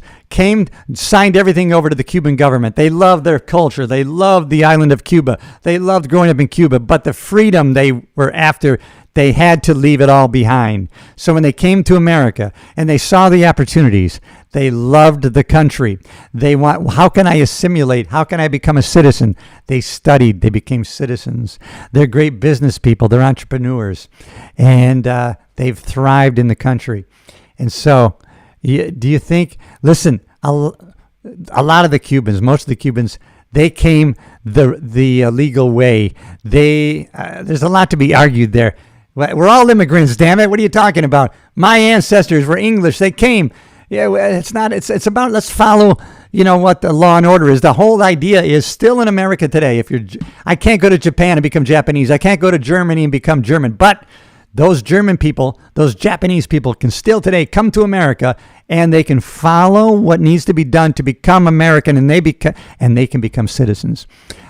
signed everything over to the Cuban government. They loved their culture. They loved the island of Cuba. They loved growing up in Cuba, but the freedom they were after, they had to leave it all behind. So when they came to America and they saw the opportunities, they loved the country. How can I assimilate? How can I become a citizen? They studied. They became citizens. They're great business people. They're entrepreneurs. And they've thrived in the country. And so do you think, listen, a lot of the Cubans, most of the Cubans, they came the legal way. There's a lot to be argued there. We're all immigrants, damn it. What are you talking about? My ancestors were English. They came. Yeah, it's about, let's follow, what the law and order is. The whole idea is still in America today. I can't go to Japan and become Japanese. I can't go to Germany and become German. But those German people, those Japanese people can still today come to America and they can follow what needs to be done to become American, and they can become citizens.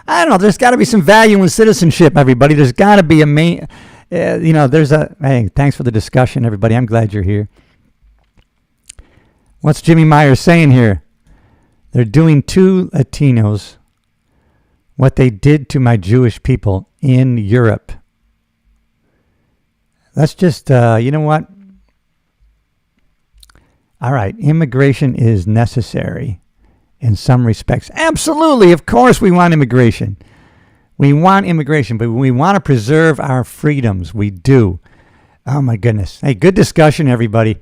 I don't know. There's got to be some value in citizenship, everybody. There's got to be a main... hey, thanks for the discussion, everybody. I'm glad you're here. What's Jimmy Myers saying here? They're doing to Latinos what they did to my Jewish people in Europe. Let's just, you know what? All right, immigration is necessary. in some respects. Absolutely, of course we want immigration. We want immigration, but we want to preserve our freedoms. We do. Oh, my goodness. Hey, good discussion, everybody.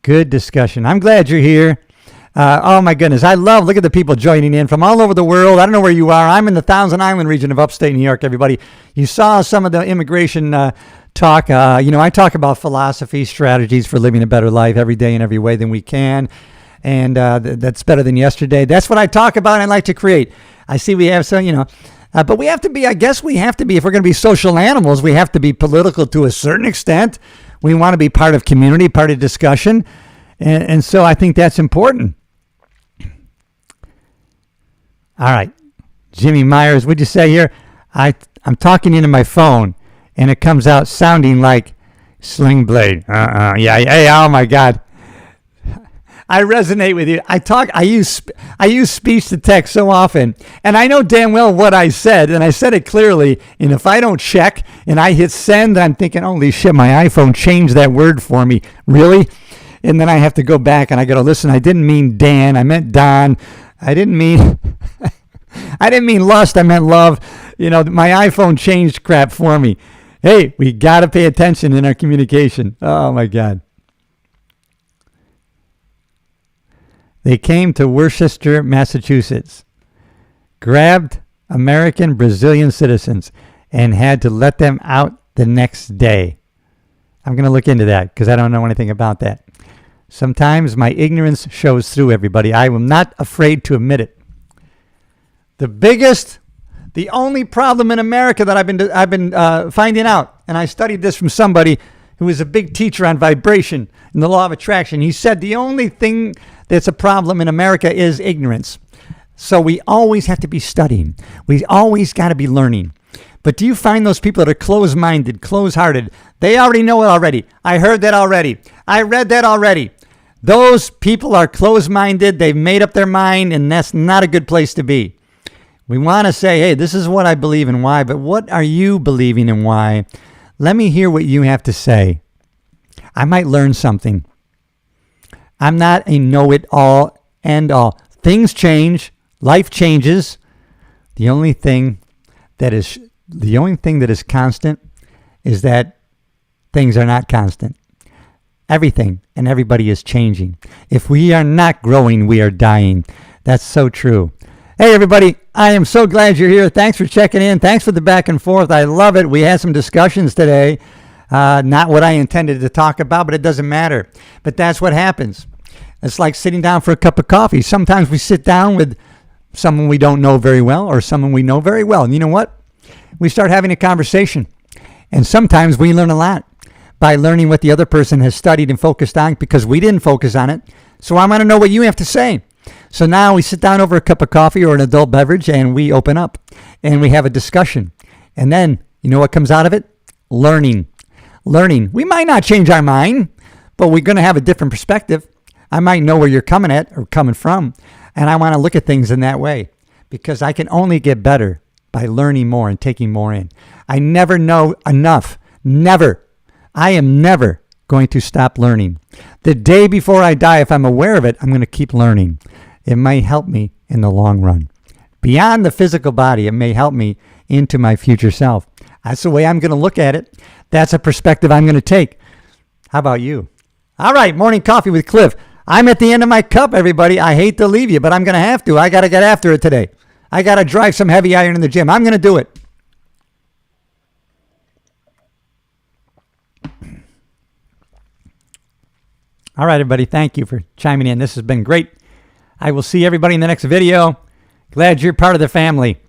Good discussion. I'm glad you're here. Oh, my goodness. Look at the people joining in from all over the world. I don't know where you are. I'm in the Thousand Island region of upstate New York, everybody. You saw some of the immigration talk. I talk about philosophy, strategies for living a better life every day in every way than we can. And that's better than yesterday. That's what I talk about and I like to create. I see we have some, but we have to be, if we're going to be social animals, we have to be political to a certain extent. We want to be part of community, part of discussion. And so I think that's important. All right. Jimmy Myers, what'd you say here? I'm talking into my phone and it comes out sounding like Sling Blade. Yeah. Hey, oh my God. I resonate with you. I use speech to text so often, and I know damn well what I said, and I said it clearly. And if I don't check and I hit send, I'm thinking, holy shit, my iPhone changed that word for me. Really? And then I have to go back and I got to listen. I didn't mean Dan. I meant Don. I didn't mean lust. I meant love. My iPhone changed crap for me. Hey, we got to pay attention in our communication. Oh my God. They came to Worcester, Massachusetts, grabbed American Brazilian citizens, and had to let them out the next day. I'm going to look into that because I don't know anything about that. Sometimes my ignorance shows through, everybody. I am not afraid to admit it. The only problem in America that I've been finding out, and I studied this from somebody who was a big teacher on vibration and the law of attraction. He said the only thing that's a problem in America is ignorance. So we always have to be studying. We always got to be learning. But do you find those people that are closed-minded, closed-hearted? They already know it already. I heard that already. I read that already. Those people are closed-minded. They've made up their mind, and that's not a good place to be. We want to say, hey, this is what I believe and why, but what are you believing and why? Let me hear what you have to say. I might learn something. I'm not a know-it-all, end-all. Things change. Life changes. The only thing that is constant is that things are not constant. Everything and everybody is changing. If we are not growing, we are dying. That's so true. Hey, everybody, I am so glad you're here. Thanks for checking in. Thanks for the back and forth. I love it. We had some discussions today. Not what I intended to talk about, but it doesn't matter. But that's what happens. It's like sitting down for a cup of coffee. Sometimes we sit down with someone we don't know very well or someone we know very well. And you know what? We start having a conversation. And sometimes we learn a lot by learning what the other person has studied and focused on because we didn't focus on it. So I want to know what you have to say. So now we sit down over a cup of coffee or an adult beverage and we open up and we have a discussion. And then, you know what comes out of it? Learning. We might not change our mind, but we're going to have a different perspective. I might know where you're coming from. And I want to look at things in that way because I can only get better by learning more and taking more in. I never know enough. Never. I am never going to stop learning. The day before I die, if I'm aware of it, I'm going to keep learning. It might help me in the long run. Beyond the physical body, it may help me into my future self. That's the way I'm going to look at it. That's a perspective I'm going to take. How about you? All right, morning coffee with Cliff. I'm at the end of my cup, everybody. I hate to leave you, but I'm going to have to. I got to get after it today. I got to drive some heavy iron in the gym. I'm going to do it. All right, everybody. Thank you for chiming in. This has been great. I will see everybody in the next video. Glad you're part of the family.